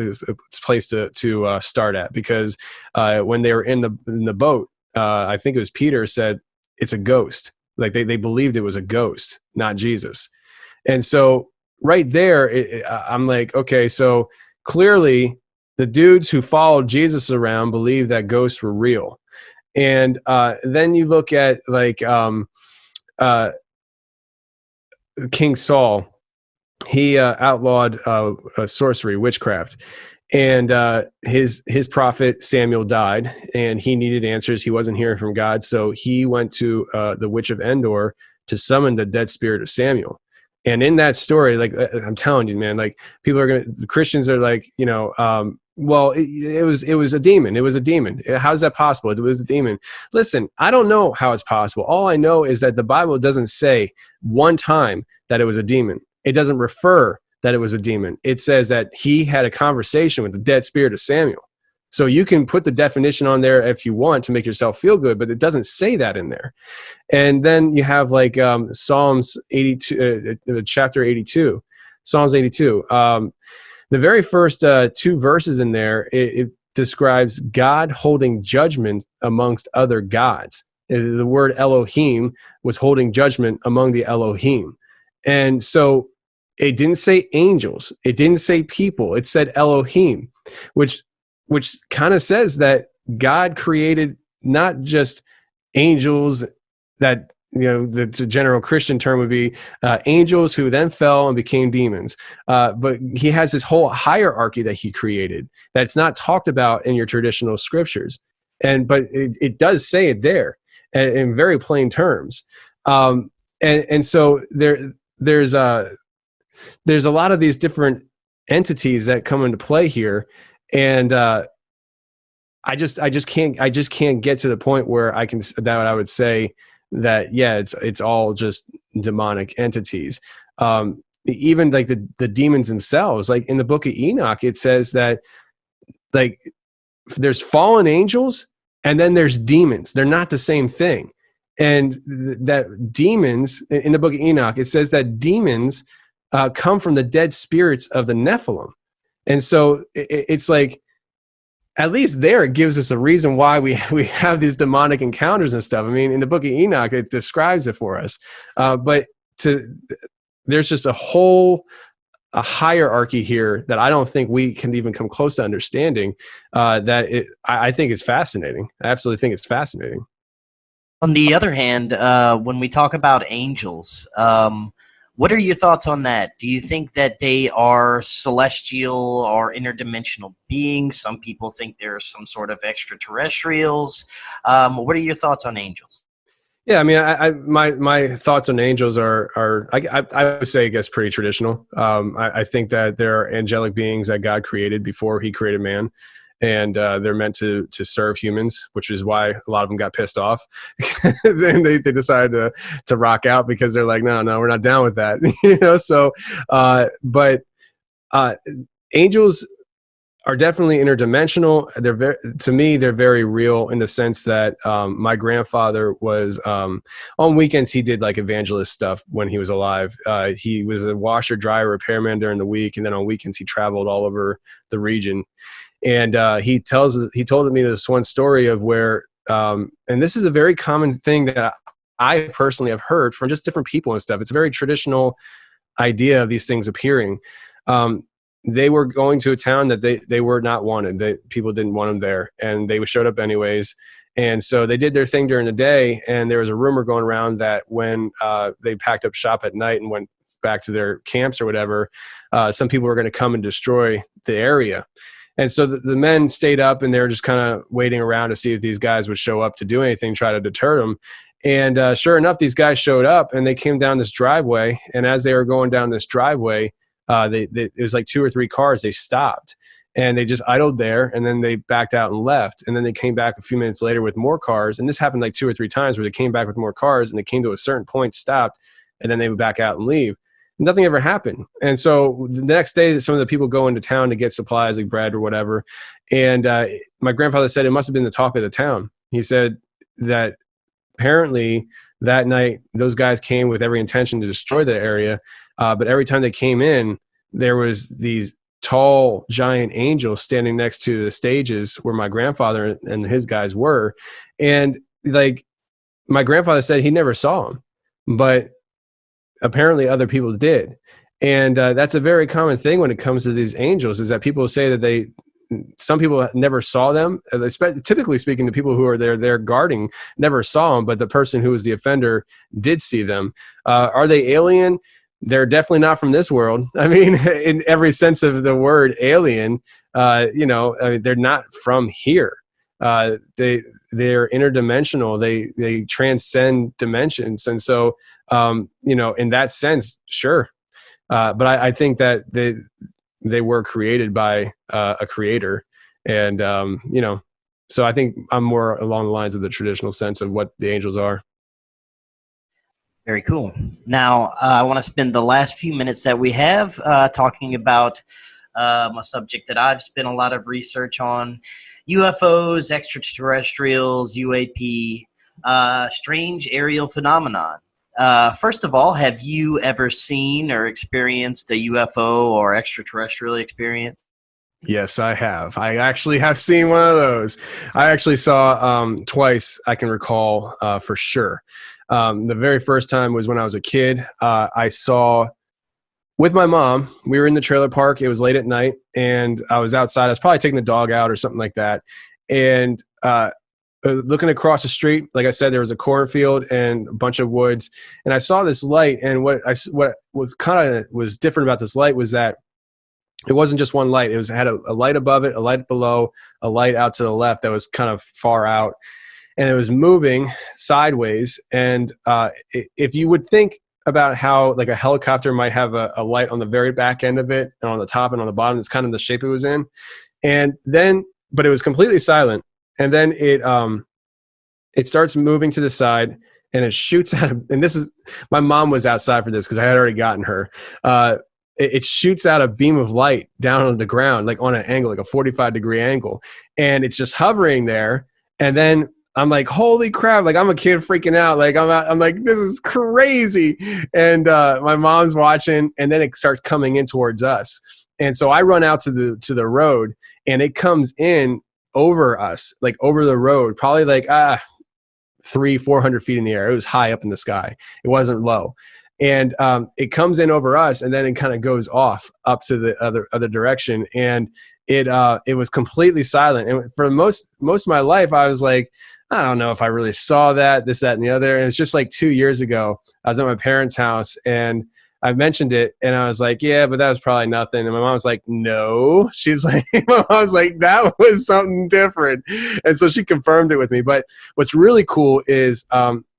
place to start at, because when they were in the boat, I think it was Peter said, it's a ghost. Like they believed it was a ghost, not Jesus. And so right there, I'm like, okay, so clearly the dudes who followed Jesus around believed that ghosts were real. And then you look at like King Saul. He outlawed sorcery, witchcraft. And his prophet Samuel died, and he needed answers. He wasn't hearing from God, so he went to the witch of Endor to summon the dead spirit of Samuel. And in that story, like, I'm telling you, man, like, the Christians are like, well, it was a demon. It was a demon. How is that possible? It was a demon. Listen, I don't know how it's possible. All I know is that the Bible doesn't say one time that it was a demon. It doesn't refer that it was a demon. It says that he had a conversation with the dead spirit of Samuel. So you can put the definition on there if you want to make yourself feel good, but it doesn't say that in there. And then you have like Psalms 82, chapter 82, Psalms 82. The very first two verses in there, it describes God holding judgment amongst other gods. The word Elohim was holding judgment among the Elohim. And so it didn't say angels. It didn't say people. It said Elohim, which kind of says that God created not just angels, that, the general Christian term would be angels who then fell and became demons. But he has this whole hierarchy that he created that's not talked about in your traditional scriptures. But it does say it there in very plain terms. And so there's a lot of these different entities that come into play here, and I just can't get to the point where I would say that, yeah, it's all just demonic entities. Even like the demons themselves, like in the book of Enoch, it says that, like, there's fallen angels and then there's demons. They're not the same thing. And that demons, in the book of Enoch, it says that demons come from the dead spirits of the Nephilim. And so it's like, at least there it gives us a reason why we have these demonic encounters and stuff. I mean, in the book of Enoch, it describes it for us. But there's just a hierarchy here that I don't think we can even come close to understanding. I think is fascinating. I absolutely think it's fascinating. On the other hand, when we talk about angels, what are your thoughts on that? Do you think that they are celestial or interdimensional beings? Some people think they're some sort of extraterrestrials. What are your thoughts on angels? Yeah, I mean, my thoughts on angels are I would say, I guess, pretty traditional. I think that there are angelic beings that God created before He created man. And they're meant to serve humans, which is why a lot of them got pissed off. Then they decided to rock out because they're like, no, we're not down with that. So, but angels are definitely interdimensional. To me, they're very real in the sense that my grandfather was on weekends, he did like evangelist stuff when he was alive. He was a washer, dryer, repairman during the week, and then on weekends he traveled all over the region. And he told me this one story of where, and this is a very common thing that I personally have heard from just different people and stuff. It's a very traditional idea of these things appearing. They were going to a town that they were not wanted. People didn't want them there, and they showed up anyways. And so they did their thing during the day, and there was a rumor going around that when they packed up shop at night and went back to their camps or whatever, some people were going to come and destroy the area. And so the men stayed up, and they were just kind of waiting around to see if these guys would show up to do anything, try to deter them. And sure enough, these guys showed up, and they came down this driveway. And as they were going down this driveway, it was like 2 or 3 cars. They stopped, and they just idled there, and then they backed out and left. And then they came back a few minutes later with more cars. And this happened like 2 or 3 times where they came back with more cars, and they came to a certain point, stopped, and then they would back out and leave. Nothing ever happened. And so the next day, some of the people go into town to get supplies like bread or whatever. And my grandfather said it must have been the talk of the town. He said that apparently that night, those guys came with every intention to destroy the area. But every time they came in, there was these tall, giant angels standing next to the stages where my grandfather and his guys were. And like my grandfather said, he never saw them, but apparently other people did. And that's a very common thing when it comes to these angels, is that people say that some people never saw them. Typically speaking, the people who are there guarding never saw them, but the person who was the offender did see them. Are they alien? They're definitely not from this world. I mean, in every sense of the word alien, I mean, they're not from here. They're interdimensional. They transcend dimensions. And so, in that sense, sure. But I think that they were created by a creator. And, so I think I'm more along the lines of the traditional sense of what the angels are. Very cool. Now, I want to spend the last few minutes that we have talking about a subject that I've spent a lot of research on: UFOs, extraterrestrials, UAP, strange aerial phenomenon. First of all, have you ever seen or experienced a UFO or extraterrestrial experience? Yes, I have. I actually have seen one of those. I actually saw twice, I can recall for sure. The very first time was when I was a kid. I saw, with my mom, we were in the trailer park. It was late at night, and I was outside. I was probably taking the dog out or something like that. And looking across the street, like I said, there was a cornfield and a bunch of woods. And I saw this light, and what kind of was different about this light was that it wasn't just one light. It had a light above it, a light below, a light out to the left that was kind of far out. And it was moving sideways. And if you would think about how like a helicopter might have a light on the very back end of it and on the top and on the bottom, it's kind of the shape it was in. And then, but it was completely silent. And then it starts moving to the side, and it shoots out of, and this is, my mom was outside for this because I had already gotten her. It shoots out a beam of light down on the ground, like on an angle, like a 45-degree angle. And it's just hovering there. And then I'm like, holy crap. Like I'm a kid freaking out. Like I'm like, this is crazy. And my mom's watching, and then it starts coming in towards us. And so I run out to the road, and it comes in over us, like over the road, probably like 300-400 feet in the air. It was high up in the sky. It wasn't low. And it comes in over us, and then it kind of goes off up to the other direction. And it was completely silent. And for most of my life, I was like, I don't know if I really saw that, this, that, and the other. And it's just like 2 years ago, I was at my parents' house, and I mentioned it, and I was like, yeah, but that was probably nothing. And my mom was like, no. She's like, my mom was like, that was something different. And so she confirmed it with me. But what's really cool is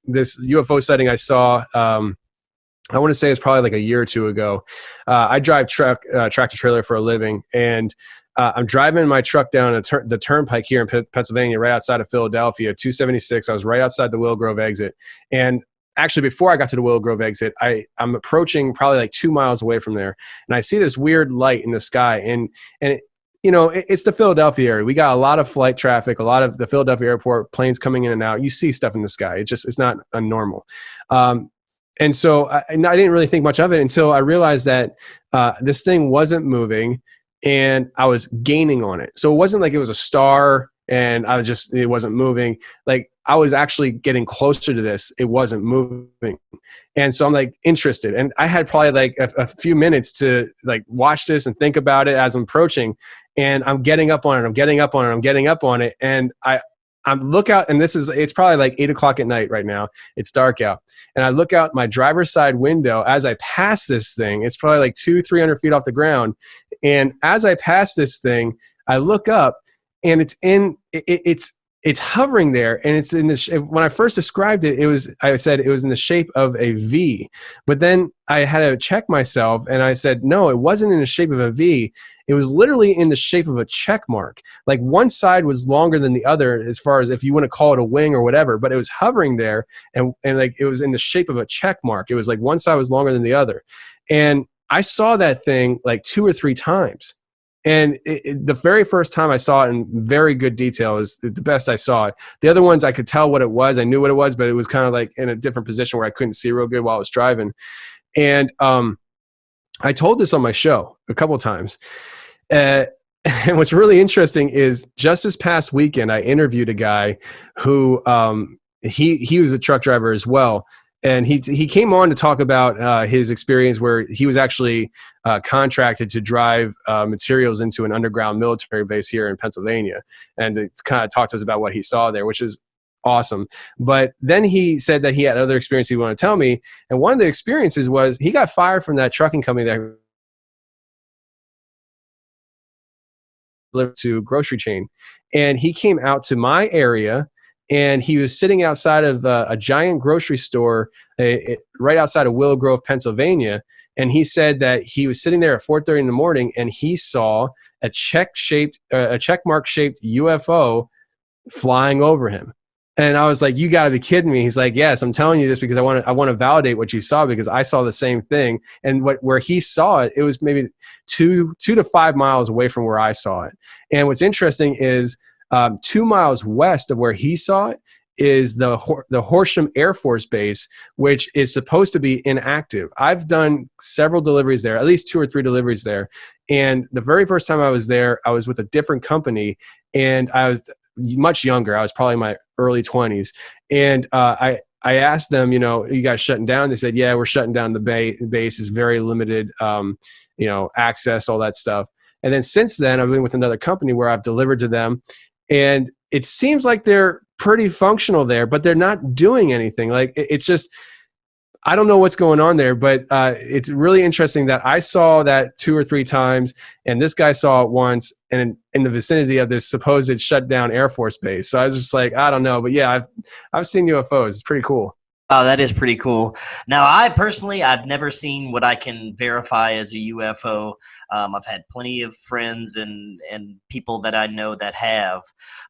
this UFO sighting I saw, I want to say it's probably like a year or two ago. I drive tractor trailer for a living, and I'm driving my truck down the turnpike here in Pennsylvania, right outside of Philadelphia, 276. I was right outside the Willow Grove exit. And actually, before I got to the Willow Grove exit, I'm approaching probably like 2 miles away from there. And I see this weird light in the sky. And it, it's the Philadelphia area. We got a lot of flight traffic, a lot of the Philadelphia airport, planes coming in and out. You see stuff in the sky. It's not normal. And so I didn't really think much of it until I realized that this thing wasn't moving, and I was gaining on it. So it wasn't like it was a star and it wasn't moving. Like I was actually getting closer to this. It wasn't moving. And so I'm like interested. And I had probably like a few minutes to like watch this and think about it as I'm approaching. And I'm getting up on it. And I look out, and it's probably like 8 o'clock at night right now. It's dark out. And I look out my driver's side window as I pass this thing. It's probably like 200-300 feet off the ground. And as I pass this thing, I look up, and it's hovering there. And it's when I first described it, I said it was in the shape of a V. But then I had to check myself, and I said, no, it wasn't in the shape of a V. It was literally in the shape of a check mark. Like one side was longer than the other, as far as if you want to call it a wing or whatever, but it was hovering there, and like it was in the shape of a check mark. It was like one side was longer than the other. And I saw that thing like 2 or 3 times. And the very first time I saw it in very good detail is the best I saw it. The other ones I could tell what it was. I knew what it was, but it was kind of like in a different position where I couldn't see real good while I was driving. And I told this on my show a couple of times. And what's really interesting is just this past weekend, I interviewed a guy who he was a truck driver as well. And he came on to talk about his experience where he was actually contracted to drive materials into an underground military base here in Pennsylvania, and to kind of talk to us about what he saw there, which is awesome. But then he said that he had other experiences he wanted to tell me. And one of the experiences was he got fired from that trucking company that to grocery chain, and he came out to my area, and he was sitting outside of a giant grocery store right outside of Willow Grove, Pennsylvania. And he said that he was sitting there at 4:30 in the morning, and he saw a check mark shaped UFO flying over him. And I was like, you got to be kidding me. He's like, yes, I'm telling you this because I want to validate what you saw, because I saw the same thing. And where he saw it, it was maybe 2 to 5 miles away from where I saw it. And what's interesting is 2 miles west of where he saw it is the Horsham Air Force Base, which is supposed to be inactive. I've done several deliveries there, at least 2 or 3 deliveries there. And the very first time I was there, I was with a different company, and I was much younger. I was probably in my early 20s. And I asked them, you guys shutting down? They said, yeah, we're shutting down the base. Is very limited, access, all that stuff. And then since then, I've been with another company where I've delivered to them. And it seems like they're pretty functional there, but they're not doing anything. Like it's just, I don't know what's going on there, but it's really interesting that I saw that 2 or 3 times, and this guy saw it once, and in the vicinity of this supposed shut down Air Force base. So I was just like, I don't know, but yeah, I've seen UFOs. It's pretty cool. Oh, that is pretty cool. Now, I've never seen what I can verify as a UFO. I've had plenty of friends and people that I know that have.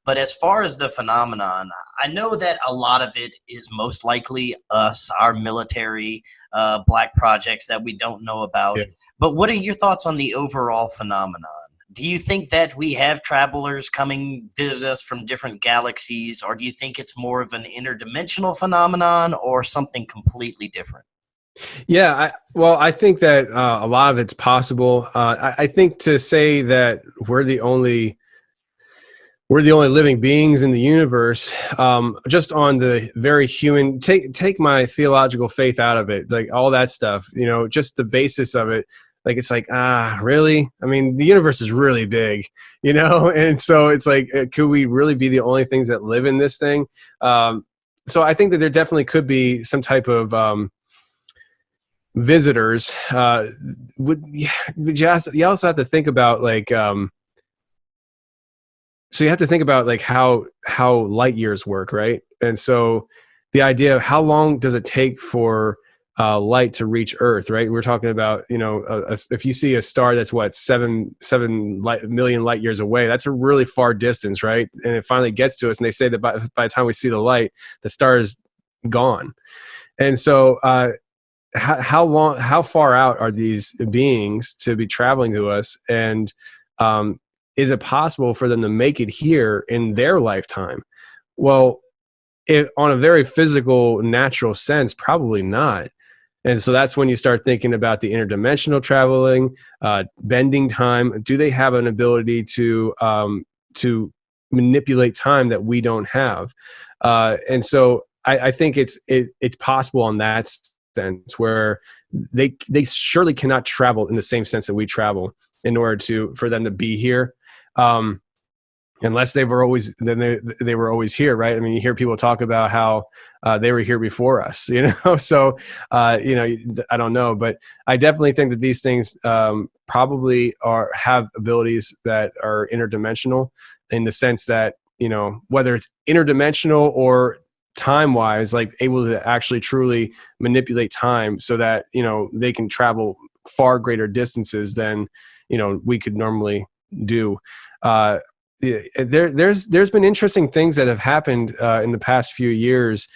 But as far as the phenomenon, I know that a lot of it is most likely us, our military, black projects that we don't know about. Yeah. But what are your thoughts on the overall phenomenon? Do you think that we have travelers coming visit us from different galaxies, or do you think it's more of an interdimensional phenomenon or something completely different? Yeah, I think that a lot of it's possible. I think to say that we're the only living beings in the universe, just on the very human, take my theological faith out of it, like all that stuff, just the basis of it. Like, it's like, really? I mean, the universe is really big, and so it's like, could we really be the only things that live in this thing? So I think that there definitely could be some type of visitors. You also have to think about, like, so you have to think about, like, how light years work, right? And so the idea of how long does it take for light to reach Earth, right? We're talking about, if you see a star that's what, 7 million light years away, that's a really far distance, right? And it finally gets to us, and they say that by the time we see the light, the star is gone. And so how far out are these beings to be traveling to us? And is it possible for them to make it here in their lifetime? Well, on a very physical, natural sense, probably not. And so that's when you start thinking about the interdimensional traveling, bending time. Do they have an ability to manipulate time that we don't have? And so I think it's possible on that sense, where they surely cannot travel in the same sense that we travel in order for them to be here. Unless they were always here, right? I mean, you hear people talk about how they were here before us, So, I don't know, but I definitely think that these things probably have abilities that are interdimensional, in the sense that, whether it's interdimensional or time-wise, like able to actually truly manipulate time so that, they can travel far greater distances than, we could normally do. There's been interesting things that have happened in the past few years,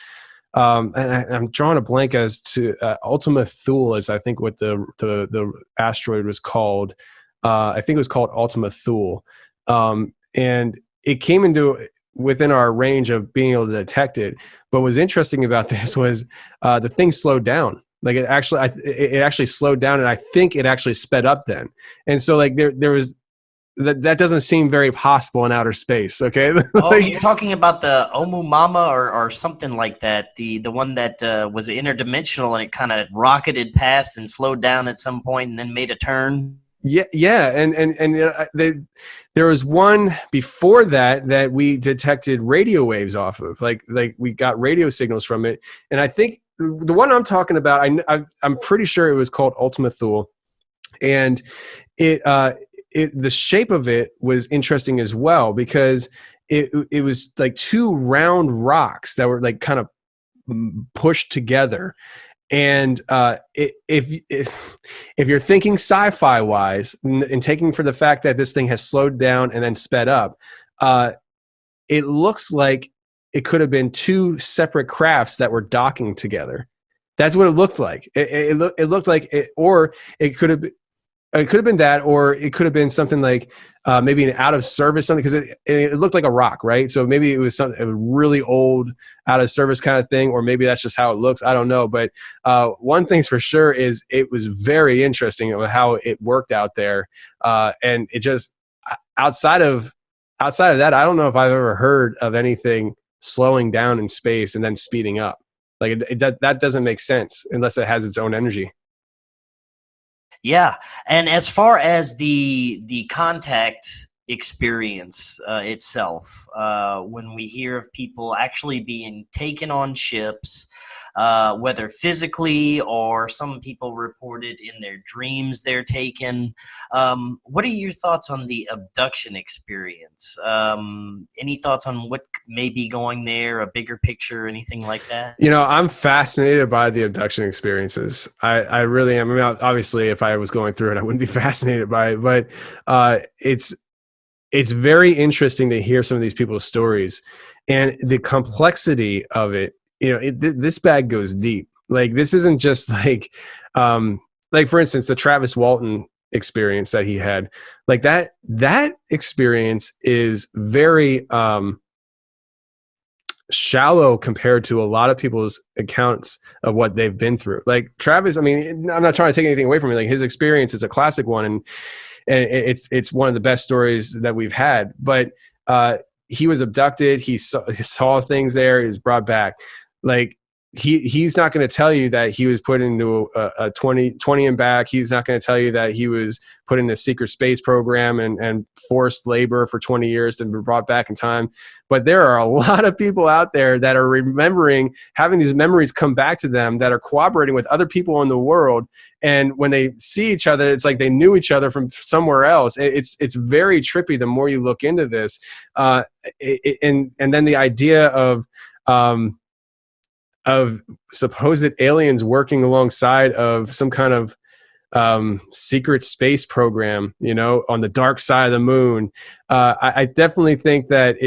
and I'm drawing a blank as to Ultima Thule is, I think, what the asteroid was called. I think it was called Ultima Thule, and it came within our range of being able to detect it. But what's interesting about this was the thing slowed down. Like, it actually slowed down, and I think it actually sped up then. And so, like, there was. That doesn't seem very possible in outer space. Okay. You're talking about the Oumuamua or something like that. The one that was interdimensional, and it kind of rocketed past and slowed down at some point and then made a turn. Yeah. And there was one before that we detected radio waves off of. Like we got radio signals from it. And I think the one I'm talking about, I'm pretty sure it was called Ultima Thule, and the shape of it was interesting as well, because it was like two round rocks that were like kind of pushed together. And if you're thinking sci-fi wise, and taking for the fact that this thing has slowed down and then sped up, it looks like it could have been two separate crafts that were docking together. That's what it looked like. It looked like it, or it could have been. It could have been that, or it could have been something like maybe an out of service something, because it looked like a rock, right? So maybe it was a really old out of service kind of thing, or maybe that's just how it looks. I don't know, but one thing's for sure is it was very interesting of how it worked out there, and it just outside of that, I don't know if I've ever heard of anything slowing down in space and then speeding up. Like that doesn't make sense unless it has its own energy. Yeah, and as far as the contact experience itself, when we hear of people actually being taken on ships, whether physically or some people reported in their dreams they're taken, what are your thoughts on the abduction experience? Any thoughts on what may be going there, a bigger picture, anything like that? I'm fascinated by the abduction experiences. I really am. I mean, obviously, if I was going through it, I wouldn't be fascinated by it, but it's very interesting to hear some of these people's stories and the complexity of it. This bag goes deep. Like, this isn't just like for instance, the Travis Walton experience that he had, like that experience is very shallow compared to a lot of people's accounts of what they've been through. Like Travis, I mean, I'm not trying to take anything away from him. Like his experience is a classic one, and it's one of the best stories that we've had. But he was abducted. He saw things there. He was brought back. Like he's not going to tell you that he was put into a 20 and back. He's not going to tell you that he was put in a secret space program and forced labor for 20 years to be brought back in time. But there are a lot of people out there that are having these memories come back to them, that are cooperating with other people in the world. And when they see each other, it's like they knew each other from somewhere else. It's very trippy the more you look into this. And then the idea of supposed aliens working alongside of some kind of secret space program, on the dark side of the moon. I definitely think that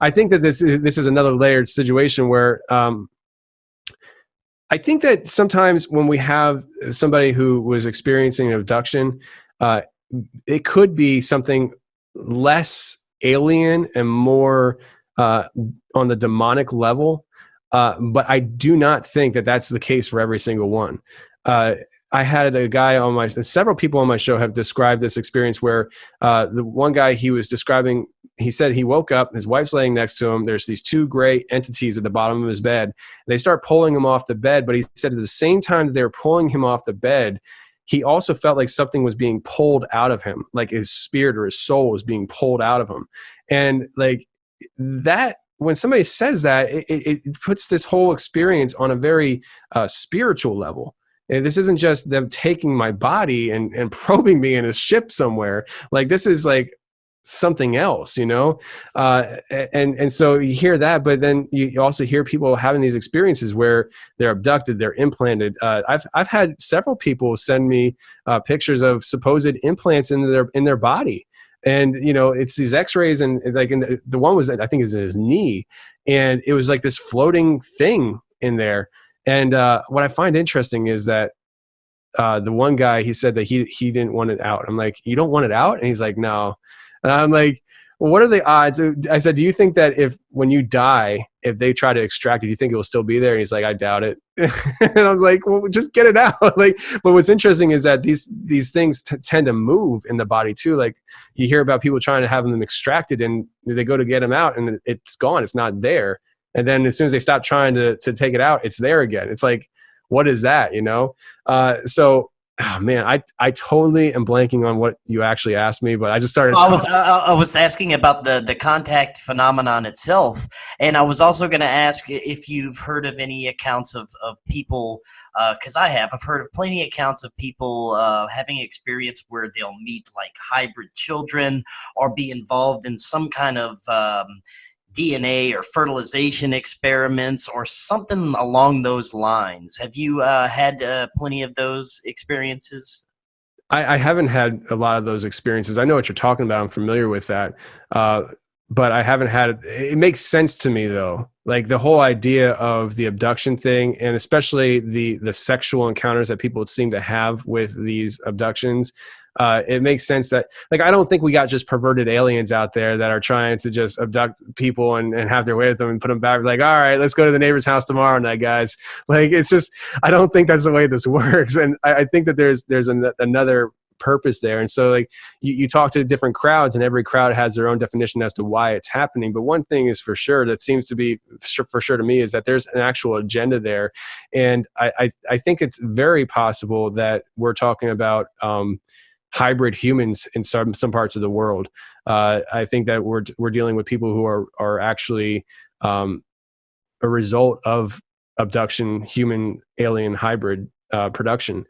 I think that this is another layered situation where I think that sometimes when we have somebody who was experiencing an abduction, it could be something less alien and more on the demonic level. But I do not think that that's the case for every single one. I had several people on my show have described this experience where the one guy he was describing, he said he woke up, his wife's laying next to him. There's these two gray entities at the bottom of his bed. They start pulling him off the bed, but he said at the same time that they were pulling him off the bed, he also felt like something was being pulled out of him, like his spirit or his soul was being pulled out of him. And like that, when somebody says that, it puts this whole experience on a very spiritual level. And this isn't just them taking my body and probing me in a ship somewhere. Like this is like something else, and so you hear that, but then you also hear people having these experiences where they're abducted, they're implanted. I've had several people send me pictures of supposed implants in their body. And, it's these x-rays and like the one was, I think is in his knee, and it was like this floating thing in there. And what I find interesting is that the one guy, he said that he didn't want it out. I'm like, you don't want it out? And he's like, no. And I'm like, well, what are the odds? I said, do you think that when you die, if they try to extract it, do you think it will still be there? And he's like, I doubt it. And I was like, well, just get it out. Like, but what's interesting is that these things tend to move in the body too. Like you hear about people trying to have them extracted, and they go to get them out, and it's gone. It's not there. And then as soon as they stop trying to take it out, it's there again. It's like, what is that? So. Oh man, I totally am blanking on what you actually asked me, but I just started. I was asking about the contact phenomenon itself, and I was also going to ask if you've heard of any accounts of people, because I've heard of plenty of accounts of people having experience where they'll meet like hybrid children or be involved in some kind of DNA or fertilization experiments or something along those lines. Have you had plenty of those experiences? I haven't had a lot of those experiences. I know what you're talking about. I'm familiar with that. But I haven't had it. Makes sense to me though. Like the whole idea of the abduction thing, and especially the sexual encounters that people seem to have with these abductions. It makes sense that, like, I don't think we got just perverted aliens out there that are trying to just abduct people and have their way with them and put them back. Like, all right, let's go to the neighbor's house tomorrow night, guys. Like, it's just, I don't think that's the way this works. And I think that there's another purpose there. And so, like, you talk to different crowds, and every crowd has their own definition as to why it's happening. But one thing is for sure, that seems to be for sure to me, is that there's an actual agenda there. And I think it's very possible that we're talking about hybrid humans in some parts of the world. I think that we're dealing with people who are actually a result of abduction, human alien hybrid production.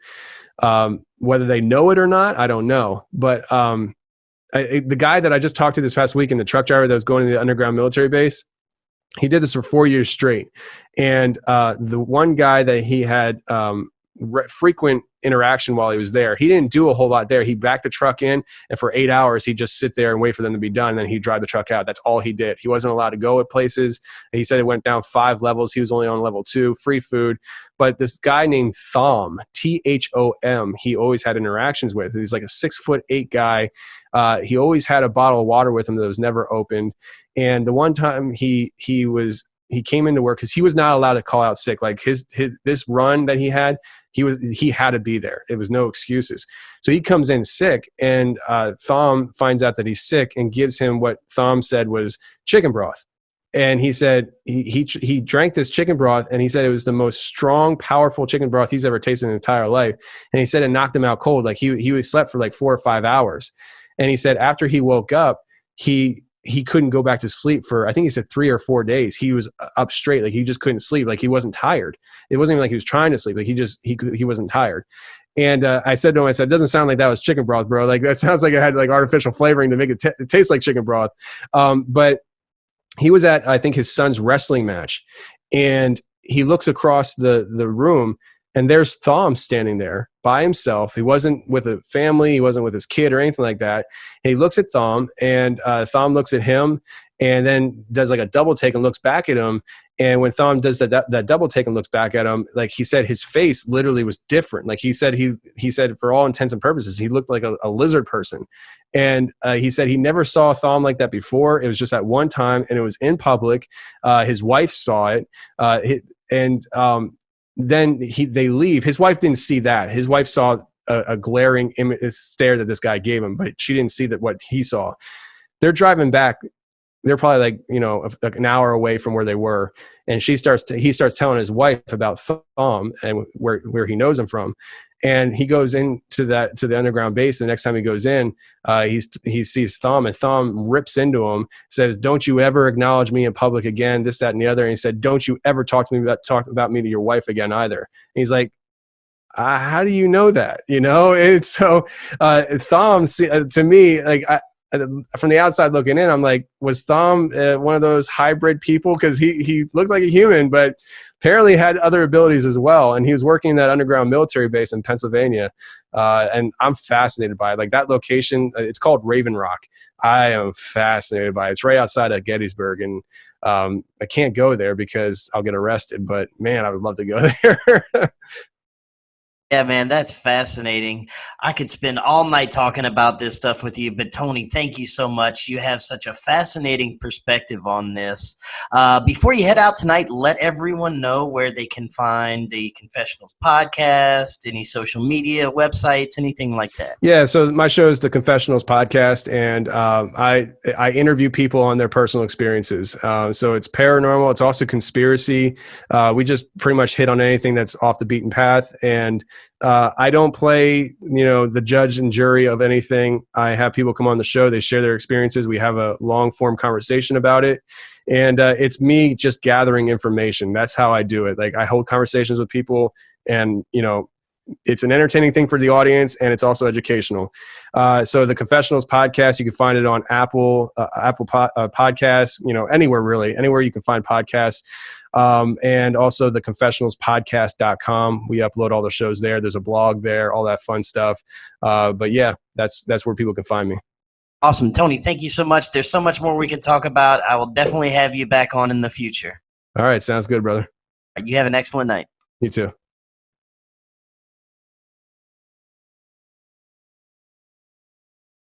Whether they know it or not, I don't know. But the guy that I just talked to this past week, and the truck driver that was going to the underground military base, he did this for 4 years straight. And the one guy that he had frequent interaction while he was there. He didn't do a whole lot there. He backed the truck in, and for 8 hours, he'd just sit there and wait for them to be done. And then he'd drive the truck out. That's all he did. He wasn't allowed to go at places. He said it went down 5 levels. He was only on level 2, free food. But this guy named Thom, Thom, he always had interactions with. He's like a 6'8" guy. He always had a bottle of water with him that was never opened. And the one time he came into work, because he was not allowed to call out sick. Like this run that he had to be there. It was no excuses. So he comes in sick, and Thom finds out that he's sick and gives him what Thom said was chicken broth. And he said he drank this chicken broth, and he said it was the most strong, powerful chicken broth he's ever tasted in his entire life. And he said it knocked him out cold. Like he slept for like 4 or 5 hours. And he said after he woke up, he couldn't go back to sleep for, I think he said 3 or 4 days. He was up straight. Like he just couldn't sleep. Like he wasn't tired. It wasn't even like he was trying to sleep. Like he wasn't tired. And I said to him, it doesn't sound like that was chicken broth, bro. Like that sounds like it had like artificial flavoring to make it taste like chicken broth. But he was at, I think, his son's wrestling match, and he looks across the room, and there's Thom standing there by himself. He wasn't with a family. He wasn't with his kid or anything like that. And he looks at Thom, and Thom looks at him, and then does like a double take and looks back at him. And when Thom does that double take and looks back at him, like he said, his face literally was different. Like he said for all intents and purposes, he looked like a lizard person. And he said he never saw Thom like that before. It was just at one time, and it was in public. His wife saw it. Then they leave. His wife didn't see that. His wife saw a glaring stare that this guy gave him, but she didn't see that what he saw. They're driving back. They're probably like an hour away from where they were, and he starts telling his wife about Thom and where he knows him from. And he goes into the underground base. The next time he goes in, he sees Thom, and Thom rips into him, says, "Don't you ever acknowledge me in public again, this, that, and the other." And he said, "Don't you ever talk about me to your wife again either." And he's like, how do you know that? And so Thom, to me, like from the outside looking in, I'm like, was Thom one of those hybrid people? Because he looked like a human, but apparently had other abilities as well. And he was working in that underground military base in Pennsylvania. And I'm fascinated by it. Like that location, it's called Raven Rock. I am fascinated by it. It's right outside of Gettysburg. And I can't go there because I'll get arrested. But man, I would love to go there. Yeah, man, that's fascinating. I could spend all night talking about this stuff with you, but Tony, thank you so much. You have such a fascinating perspective on this. Before you head out tonight, let everyone know where they can find the Confessionals Podcast, any social media, websites, anything like that. Yeah, so my show is the Confessionals Podcast, and I interview people on their personal experiences. So it's paranormal. It's also conspiracy. We just pretty much hit on anything that's off the beaten path, and I don't play, the judge and jury of anything. I have people come on the show. They share their experiences. We have a long form conversation about it. And it's me just gathering information. That's how I do it. Like I hold conversations with people, and, it's an entertaining thing for the audience, and it's also educational. So the Confessionals Podcast, you can find it on Apple Podcasts, anywhere you can find podcasts. And also the confessionalspodcast.com. We upload all the shows there. There's a blog there, all that fun stuff. But yeah, that's where people can find me. Awesome. Tony, thank you so much. There's so much more we can talk about. I will definitely have you back on in the future. All right. Sounds good, brother. You have an excellent night. You too.